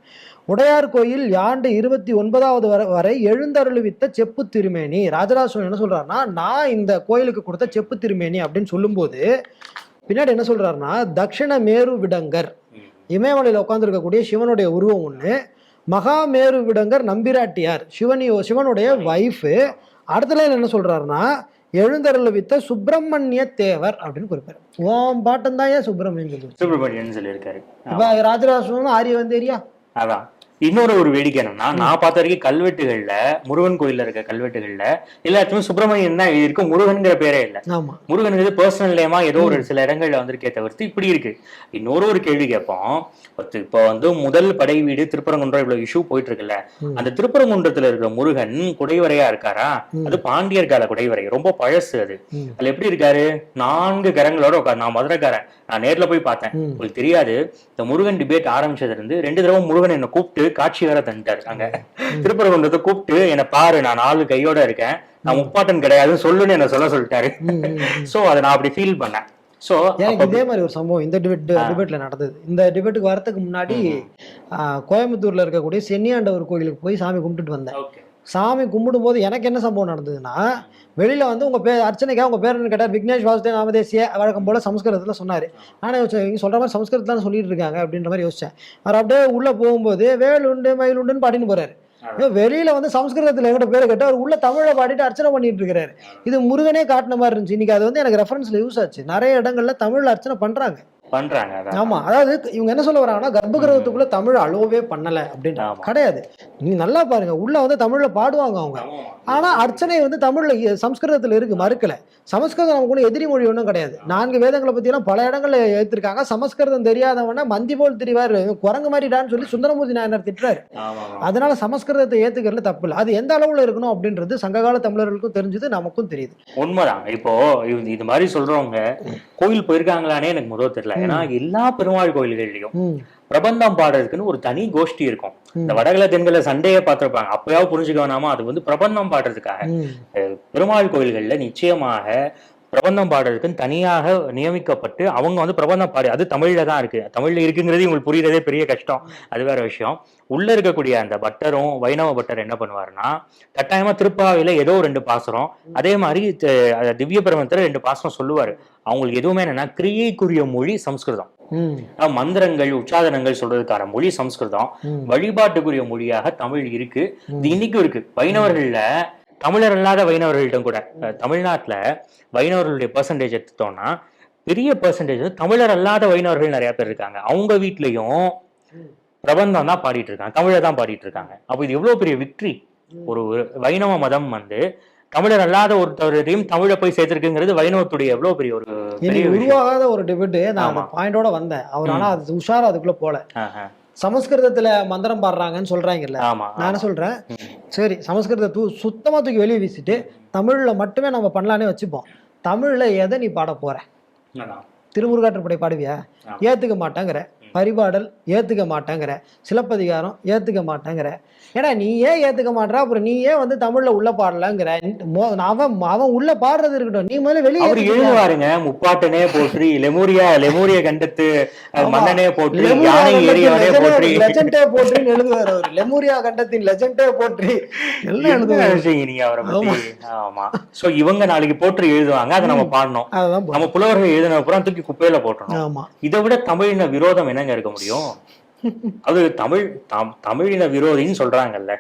உடையார் கோயில் யாண்டு 29வது வரை எழுந்தருளுவித்த செப்பு திருமேனி. ராஜராஜ சோழன் என்ன சொல்றாருன்னா, நான் இந்த கோயிலுக்கு கொடுத்த செப்பு திருமேனி அப்படின்னு சொல்லும்போது பின்னாடி என்ன சொல்றாருன்னா, தட்சிண மேரு விடங்கர், இமயமலையில் உட்காந்துருக்கக்கூடிய சிவனுடைய உருவம் ஒண்ணு, மகாமேரு விடங்கர் நம்பிராட்டியார் சிவனுடைய வைஃபு. அடுத்த லைன் என்ன சொல்றாருன்னா, எழுந்தருளுவித்த சுப்பிரமணிய தேவர் அப்படின்னு குறிப்பாரு. ஓம் பாட்டம் தான் ஏன் சுப்பிரமணியன் சொல்லியிருக்காரு. இப்ப ராஜராஜ ஆரிய வந்து ஏரியா. அதான் இன்னொரு ஒரு வேடிக்கை என்னன்னா, நான் பார்த்த வரைக்கும் கல்வெட்டுகள்ல, முருகன் கோயில்ல இருக்க கல்வெட்டுகள்ல எல்லாத்துமே சுப்பிரமணியன் தான் இருக்கு, முருகன்கிற பேரே இல்ல. முருகனுக்கு பர்சனல் நேமா ஏதோ ஒரு சில இடங்கள்ல வந்திருக்கே தவிர்த்து இப்படி இருக்கு. இன்னொரு கேள்வி கேட்போம். இப்போ வந்து முதல் படை வீடு திருப்பரங்குன்றம் இவ்வளவு இஷ்யூ போயிட்டு இருக்குல்ல, அந்த திருப்பரங்குன்றத்துல இருக்கிற முருகன் குடைவரையா இருக்காரா? அது பாண்டியர் கால குடைவரை, ரொம்ப பழசு அது. அதுல எப்படி இருக்காரு? 4 கரங்களோட உட்காரு. நான் மதுரைக்காரன், நான் நேர்ல போய் பார்த்தேன். உங்களுக்கு தெரியாது, இந்த முருகன் டிபேட் ஆரம்பிச்சதுல இருந்து 2 தடவை முருகன் என்ன கூப்பிட்டு காட்சி வேற தந்துட்டாரு. அங்க திருப்பரங்குன்றத்தை கூப்பிட்டு, என்ன பாரு, நான் 4 கையோட இருக்கேன், நான் முப்பாட்டன் கிடையாதுன்னு சொல்லுன்னு என்ன சொல்லிட்டாரு. சோ அதை நான் அப்படி ஃபீல் பண்ணேன். சோ எனக்கு இதே மாதிரி ஒரு சம்பவம் இந்த டிபேட்ல நடந்தது. இந்த டிபேட்டுக்கு வரதுக்கு முன்னாடி கோயம்புத்தூர்ல இருக்கக்கூடிய சென்னியாண்டவர் கோயிலுக்கு போய் சாமி கும்பிட்டுட்டு வந்தேன். சாமி கும்பிடும் போது எனக்கு என்ன சம்பவம் நடந்ததுன்னா, வெளியில வந்து உங்க பேர் அர்ச்சனைக்கா உங்க பேர் என்ன கேட்டார். விக்னேஷ் வாசுதேவ நாமதேசிய வழக்கம் போல சமஸ்கிருதத்துல சொன்னாரு. நானே இங்க சொல்ற மாதிரி சமஸ்கிருதத்துல சொல்லிட்டு இருக்காங்க அப்படின்ற மாதிரி யோசிச்சேன். அவர் அப்படியே உள்ள போகும்போது வேலுண்டு மயிலுண்டுன்னு பாடின்னு போறாரு. வெளியில வந்து சமஸ்கிருதத்துல எங்கிட்ட பேரை கேட்டு அவர் உள்ள தமிழை பாடிட்டு அர்ச்சனை பண்ணிட்டு இருக்காரு. இது முருகனே காட்டின மாதிரி இருந்துச்சு. இன்னைக்கு அது வந்து எனக்கு ரெஃபரன்ஸ்ல யூஸ் ஆச்சு. நிறைய இடங்கள்ல தமிழ்ல அர்ச்சனை பண்றாங்க. ஆமா, அதாவது இவங்க என்ன சொல்ல வராங்கன்னா, கர்ப்பகிரகத்துக்குள்ள தமிழ் அலோவே பண்ணல அப்படின்னு கிடையாது. நீங்க நல்லா பாருங்க, உள்ள வந்து தமிழ்ல பாடுவாங்க அவங்க. ஆனா அர்ச்சனை வந்து தமிழ்ல சமஸ்கிருதத்துல இருக்கு, மறுக்கல. சமஸ்கிருதம் நமக்கு ஒன்றும் எதிரி மொழி ஒன்றும் கிடையாது. 4 வேதங்களை பத்தி எல்லாம் பல இடங்கள்ல ஏத்திருக்காங்க. சமஸ்கிருதம் தெரியாதவன மந்தி போல் திரிவாரு, குரங்கு மாதிரிடான்னு சொல்லி சுந்தரமூர்த்தி நாயனார் திட்டுறாரு. அதனால சமஸ்கிருதத்தை ஏத்துக்கிறது தப்பு இல்லை. அது எந்த அளவுல இருக்கணும் அப்படின்றது சங்ககால தமிழர்களுக்கும் தெரிஞ்சது, நமக்கும் தெரியுது. உண்மைதான். இப்போ இது மாதிரி சொல்றவங்க கோயில் போயிருக்காங்களானே எனக்கு முதல் தெரியல. ஏன்னா எல்லா பெருமாள் கோயில்கள்லயும் பிரபந்தம் பாடுறதுக்குன்னு ஒரு தனி கோஷ்டி இருக்கும். இந்த வடகல தென்கல சண்டையே பார்த்திருப்பாங்க. அப்பயாவது புரிஞ்சுக்க வேணாமா, அது வந்து பிரபந்தம் பாடுறதுக்காக. பெருமாள் கோயில்கள்ல நிச்சயமாக பிரபந்தம் பாடுறதுக்குன்னு தனியாக நியமிக்கப்பட்டு அவங்க வந்து பிரபந்தம் பாடு, அது தமிழ்ல தான் இருக்கு. தமிழ்ல இருக்குங்கிறது உங்களுக்கு புரியறதே பெரிய கஷ்டம், அது வேற விஷயம். உள்ள இருக்கக்கூடிய அந்த பட்டரும் வைணவ பட்டர் என்ன பண்ணுவாருன்னா, கட்டாயமா திருப்பாவையில ஏதோ 2 பாசுரம், அதே மாதிரி திவ்ய பிரபந்தத்துல 2 பாசுரம் சொல்லுவாரு. அவங்களுக்கு எதுவுமே என்னன்னா, கிரியைக்குரிய மொழி சமஸ்கிருதம், மந்திரங்கள் உச்சாதனங்கள் சொல்றதுக்கான மொழி சமஸ்கிருதம், வழிபாட்டுக்குரிய மொழியாக தமிழ் இருக்கு. இது இன்னைக்கும் இருக்கு. வைணவர்கள்ல தமிழர் அல்லாத வைணவர்களிடம் கூட, தமிழ்நாட்டுல வைணவர்களுடைய பெர்சன்டேஜ் எடுத்துட்டோம்னா பெரிய பெர்சன்டேஜ் தமிழர் அல்லாத வைணவர்கள் நிறைய பேர் இருக்காங்க. அவங்க வீட்லயும் பிரபந்தம் தான் பாடிட்டு இருக்காங்க, தமிழை தான் பாடிட்டு இருக்காங்க. அப்போ இது எவ்வளவு பெரிய விக்டரி. ஒரு வைணவ மதம் வந்து தமிழர் அல்லாத ஒருத்தரையும் தமிழை போய் சேர்த்திருக்குங்கிறது வைணவத்துடைய எவ்வளவு பெரிய ஒரு உருவாகாத ஒரு டிபேட். நான் பாயிண்டோட வந்தேன். அவர் ஆனா அது உஷாரா அதுக்குள்ள போல. சமஸ்கிருதத்துல மந்திரம் பாடுறாங்கன்னு சொல்றாங்கல்ல, நான் என்ன சொல்றேன், சரி சமஸ்கிருதத்தை சுத்தமா தூக்கி வெளியே வீசிட்டு தமிழ்ல மட்டுமே நம்ம பண்ணலானே வச்சுப்போம். தமிழ்ல எதை நீ பாட போற? திருமுருகாற்றுப்படை பாடுவியா? ஏத்துக்க மாட்டேங்கிற. பரிபாடல் ஏத்துக்க மாட்டேங்கிற. சிலப்பதிகாரம் ஏத்துக்க மாட்டேங்கிற. ஏன்னா நீ ஏன் ஏத்துக்க மாட்டா, அப்புறம் நீ ஏன் வந்து தமிழ்ல உள்ள பாடலங்கிற. அவன் உள்ள பாடுறது இருக்கட்டும், நீ முதல்ல வெளியே எழுதுவாருங்க. முப்பாட்டனே போற்றி, லெமூரியா கண்டத்து மன்னனே போற்றி, லெஜெண்டே போற்றின்னு எழுதுவார் அவர். லெமூரியா கண்டத்தின் லெஜெண்டே போற்றி எல்லாம் எழுதுவாரு நீங்க அவரை பத்தி. ஆமா, சோ இவங்க நாளைக்கு போற்றி எழுதுவாங்க, அதை நம்ம பாடணும். நம்ம புலவர்கள் எழுதின அப்புறம் தூக்கி குப்பையில போட்டோம். இதை விட தமிழின விரோதம் என்னங்க இருக்க முடியும்? அது தமிழின விரோதின்னு சொல்றாங்கல்ல.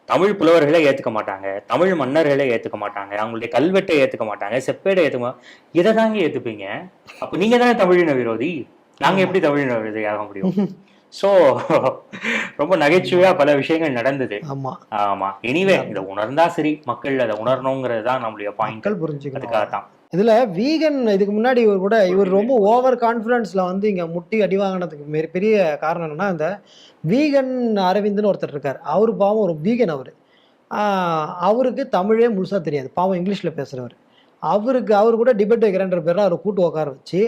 தமிழ் புலவர்களை ஏத்துக்க மாட்டாங்க, தமிழ் மன்னர்களை ஏத்துக்க மாட்டாங்க, அவங்களுடைய கல்வெட்டை ஏத்துக்க மாட்டாங்க, செப்பேடை ஏத்துக்க. இதை தாங்க ஏத்துப்பீங்க. அப்ப நீங்க தானே தமிழின விரோதி, நாங்க எப்படி தமிழின விரோதி ஆக முடியும்? சோ ரொம்ப நகைச்சுவையா பல விஷயங்கள் நடந்தது. ஆமா, எனிவே இதை உணர்ந்தா சரி, மக்கள் அதை உணரணுங்கிறது தான் நம்மளுடைய பாயிண்ட். புரிஞ்சுக்கிறதுக்காக தான் இதுல வீகன். இதுக்கு முன்னாடி இவர் ரொம்ப ஓவர் கான்ஃபிடன்ஸ்ல வந்து இங்க முட்டி அடி வாங்கினதுக்கு பெரிய காரணம் என்னன்னா, இந்த வீகன் அரவிந்த்னு ஒருத்தர் இருக்கார். அவரு பாவம் ஒரு வீகன். அவருக்கு தமிழே முழுசா தெரியாது, பாவம் இங்கிலீஷ்ல பேசுறவர். அவரு கூட டிபேட் வைக்கிறேன்ற பேர்ல அவரை கூட்டு உட்கார வச்சு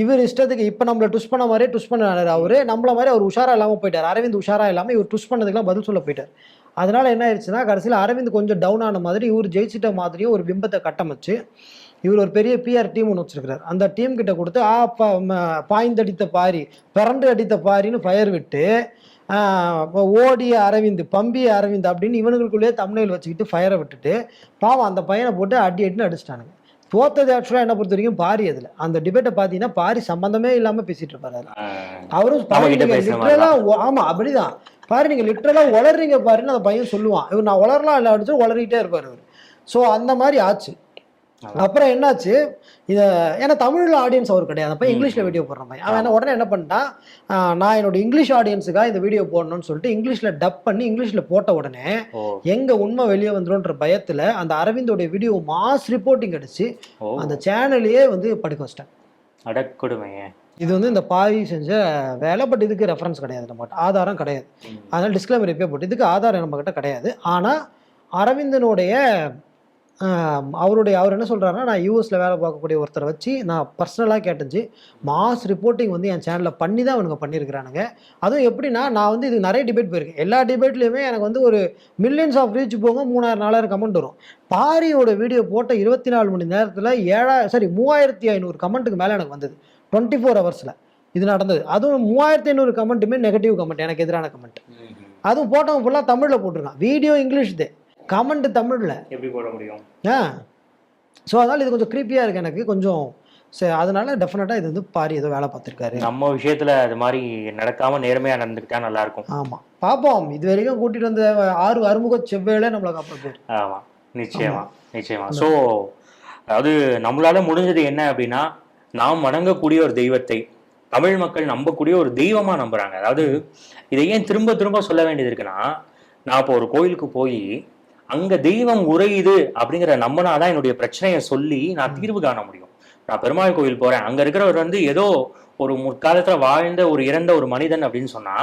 இவர் இஷ்டத்துக்கு இப்போ நம்மள ட்விஸ்ட் பண்ண மாதிரியே ட்விஸ்ட் பண்ணாரு அவரு, நம்மள மாதிரி அவர் உஷாரா இல்லாமல் போயிட்டார். அரவிந்த் உஷாரா இல்லாமல் இவர் ட்விஸ்ட் பண்ணதுக்கெல்லாம் பதில் சொல்ல போயிட்டார். அதனால என்ன ஆயிடுச்சுன்னா கடைசியில் அரவிந்த் கொஞ்சம் டவுன் ஆன மாதிரி இவர் ஜெயிச்சிட்ட மாதிரியும் ஒரு பிம்பத்தை கட்டமைச்சு இவர் ஒரு பெரிய பிஆர் டீம் ஒன்று வச்சிருக்கிறார். அந்த டீம் கிட்ட கொடுத்து பாய்ந்தடித்த பாரி, பிறண்டு அடித்த பாரின்னு ஃபயர் விட்டு ஓடிய அரவிந்த், பம்பிய அரவிந்த் அப்படின்னு இவனுக்குள்ளேயே தம்ப்நெயில் வச்சுக்கிட்டு ஃபயரை விட்டுட்டு பாவம் அந்த பையனை போட்டு அடின்னு அடிச்சிட்டானுங்க. தோத்தது ஆக்சுவலாக என்ன பொறுத்த வரைக்கும் பாரி. அதில் அந்த டிபேட்டை பார்த்தீங்கன்னா பாரி சம்மந்தமே இல்லாமல் பேசிட்டு இருப்பாரு. அவரும் லிட்ரலா, ஆமா அப்படிதான் பாரு, நீங்க லிட்ரலா உளறீங்க பாருன்னு அந்த பையன் சொல்லுவான். இவர் நான் உளரலாம் இல்லை அடிச்சு உளறிக்கிட்டே இருப்பார் அவர். ஸோ அந்த மாதிரி ஆச்சு. அப்புறம் என்னாச்சு, இதை ஏன்னா தமிழ்ல ஆடியன்ஸ் அவர் கிடையாது, அப்போ இங்கிலீஷில் வீடியோ போடுற மாதிரி அவன் உடனே என்ன பண்ணிட்டான், நான் என்னோட இங்கிலீஷ் ஆடியன்ஸுக்காக இந்த வீடியோ போடணும்னு சொல்லிட்டு இங்கிலீஷில் டப் பண்ணி இங்கிலீஷில் போட்ட உடனே எங்க உண்மை வெளியே வந்துடும்ன்ற பயத்தில் அந்த அரவிந்தோடைய வீடியோ மாஸ் ரிப்போர்ட்டிங் அடிச்சு அந்த சேனலையே வந்து படுக்க வச்சிட்டேன். அடக்கொடுமையே. இது வந்து இந்த பாரி செஞ்ச வேலை. பட் இதுக்கு ரெஃபரன்ஸ் கிடையாது, நம்மகிட்ட ஆதாரம் கிடையாது. அதனால டிஸ்க்ளைமர் எப்பயே போட்டு இதுக்கு ஆதாரம் நம்மகிட்ட கிடையாது. ஆனால் அரவிந்தனுடைய அவர் என்ன சொல்கிறாருன்னா, நான் யூஎஸில் வேலை பார்க்கக்கூடிய ஒருத்தரை வச்சு நான் பர்சனலாக கேட்டுச்சு மாஸ் ரிப்போர்ட்டிங் வந்து என் சேனலில் பண்ணி தான் அவனுங்க பண்ணியிருக்கிறானுங்க. அதுவும் எப்படின்னா, நான் வந்து இது நிறைய டிபேட் போயிருக்கேன். எல்லா டிபேட்லேயுமே எனக்கு வந்து ஒரு மில்லியன்ஸ் ஆஃப் ரீச் போங்க, 3000-4000 கமெண்ட் வரும். பாரியோட வீடியோ போட்ட 24 மணி நேரத்தில் 3500 கமெண்ட்டுக்கு மேலே எனக்கு வந்தது 24 ஹவர்ஸில். இது நடந்தது. அதுவும் 3500 கமெண்ட்டுமே நெகட்டிவ் கமெண்ட், எனக்கு எதிரான கமெண்ட். அதுவும் போட்டவங்க ஃபுல்லாக தமிழில் போட்டிருக்கான். வீடியோ இங்கிலீஷ் தே, கமெண்ட் தமிழில் எப்படி போட முடியும்? ஸோ அதனால் இது கொஞ்சம் க்ரீப்பியாக இருக்குது எனக்கு கொஞ்சம். சரி, அதனால டெஃபினட்டாக இது வந்து பாரி ஏதோ வேலை பார்த்துருக்காரு. நம்ம விஷயத்தில் அது மாதிரி நடக்காமல் நேர்மையாக நடந்துக்கிட்டா நல்லாயிருக்கும். ஆமாம், பார்ப்போம். இது வரைக்கும் கூட்டிகிட்டு வந்த 6 அறுமுக செவ்வேளை நம்மளை காப்பாற்று. ஆமாம், நிச்சயமா. ஸோ அதாவது நம்மளால முடிஞ்சது என்ன அப்படின்னா, நாம் வணங்கக்கூடிய ஒரு தெய்வத்தை தமிழ் மக்கள் நம்பக்கூடிய ஒரு தெய்வமாக நம்புகிறாங்க. அதாவது இதை ஏன் திரும்ப திரும்ப சொல்ல வேண்டியது இருக்குன்னா, நான் இப்போ ஒரு கோயிலுக்கு போய் அங்க தெய்வம் உரையுது அப்படிங்கிற நம்பினாதான் என்னுடைய பிரச்சனையை சொல்லி நான் தீர்வு காண முடியும். நான் பெருமாள் கோயில் போறேன், அங்க இருக்கிறவர் வந்து ஏதோ ஒரு முற்காலத்துல வாழ்ந்த ஒரு இறந்த ஒரு மனிதன் அப்படின்னு சொன்னா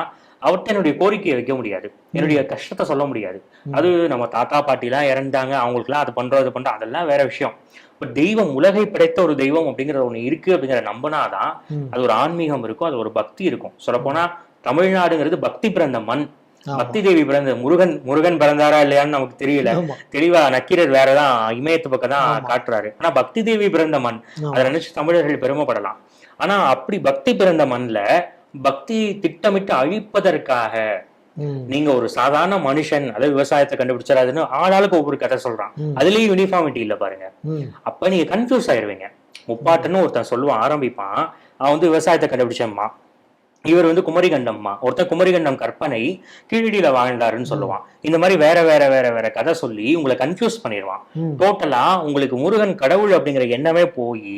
அவர்கிட்ட என்னுடைய கோரிக்கையை வைக்க முடியாது, என்னுடைய கஷ்டத்தை சொல்ல முடியாது. அது நம்ம தாத்தா பாட்டிலாம் இறந்தாங்க, அவங்களுக்குலாம் அது பண்றோம் அதெல்லாம் வேற விஷயம். பட் தெய்வம், உலகை படைத்த ஒரு தெய்வம் அப்படிங்கிற ஒண்ணு இருக்கு அப்படிங்கிற நம்பினாதான் அது ஒரு ஆன்மீகம் இருக்கும், அது ஒரு பக்தி இருக்கும். சொல்லப்போனா தமிழ்நாடுங்கிறது பக்தி பிறந்த மண். பக்தி தேவி பிறந்த முருகன் பிறந்தாரா இல்லையான்னு நமக்கு தெரியல, தெளிவா நக்கீரர் வேறதான் இமயத்து பக்கம் தான் காட்டுறாரு. ஆனா பக்தி தேவி பிறந்த மண், அதை நினைச்சு தமிழர்கள் பெருமைப்படலாம். ஆனா அப்படி பக்தி பிறந்த மண்ல பக்தி திட்டமிட்டு அழிப்பதற்காக நீங்க ஒரு சாதாரண மனுஷன், அதாவது விவசாயத்தை கண்டுபிடிச்சாருன்னு ஆளாளுக்கு ஒவ்வொரு கதை சொல்றான், அதுலயும் யூனிஃபார்மிட்டி இல்ல பாருங்க. அப்ப நீங்க கன்ஃபியூஸ் ஆயிருவீங்க. முப்பாட்டுன்னு ஒருத்தன் சொல்லுவான், ஆரம்பிப்பான், அவன் வந்து விவசாயத்தை கண்டுபிடிச்சம்மா, இவர் வந்து குமரிகண்டம்மா, ஒருத்தர் குமரிகண்டம் கற்பனை கீழடியில வாழ்ந்தாருன்னு சொல்லுவான். இந்த மாதிரி வேற வேற வேற வேற கதை சொல்லி உங்களை கன்ஃபியூஸ் பண்ணிடுவான். டோட்டலா உங்களுக்கு முருகன் கடவுள் அப்படிங்கிற எண்ணமே போய்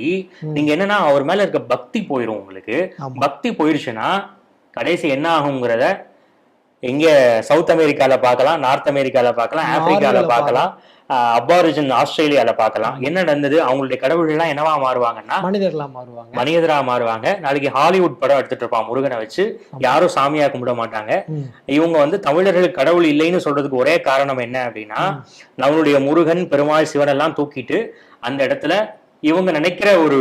நீங்க என்னன்னா அவர் மேல இருக்க பக்தி போயிடும். உங்களுக்கு பக்தி போயிடுச்சுன்னா கடைசி என்ன ஆகுங்கிறத எங்க சவுத் அமெரிக்கால பார்க்கலாம், நார்த் அமெரிக்கால பார்க்கலாம், ஆப்பிரிக்கால பார்க்கலாம், அபாரிஜின் ஆஸ்திரேலியால பார்க்கலாம். என்ன நடந்தது, அவங்களுடைய கடவுள் எல்லாம் என்னவா மாறுவாங்கன்னா மனிதரா மாறுவாங்க. நாளைக்கு ஹாலிவுட் படம் எடுத்துட்டு இருப்பான் முருகனை வச்சு, யாரும் சாமியா கும்பிட மாட்டாங்க. இவங்க வந்து தமிழர்கள் கடவுள் இல்லைன்னு சொல்றதுக்கு ஒரே காரணம் என்ன அப்படின்னா, நம்மளுடைய முருகன் பெருமாள் சிவன் எல்லாம் தூக்கிட்டு அந்த இடத்துல இவங்க நினைக்கிற ஒரு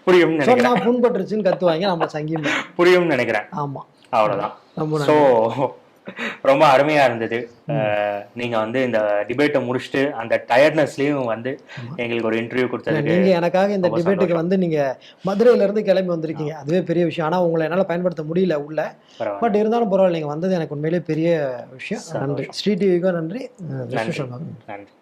புரியும் நினைக்கிறேன். ஆமா, அவ்வளவுதான். ஸோ ரொம்ப அருமையா இருந்தது. நீங்க வந்து இந்த டிபேட்டை முடிச்சுட்டு அந்த டயர்ட்னஸ்லயும் வந்து எங்களுக்கு ஒரு இன்டர்வியூ கொடுத்ததுக்கு, நீங்க எனக்காக இந்த டிபேட்டுக்கு வந்து நீங்க மதுரையில இருந்து கிளம்பி வந்திருக்கீங்க, அதுவே பெரிய விஷயம். ஆனா உங்களை என்னால பயன்படுத்த முடியல உள்ள, பட் இருந்தாலும் பரவாயில்ல, நீங்க வந்தது எனக்கு உண்மையிலேயே பெரிய விஷயம். நன்றி. ஸ்ரீ டிவிக்கும் நன்றி. நன்றி.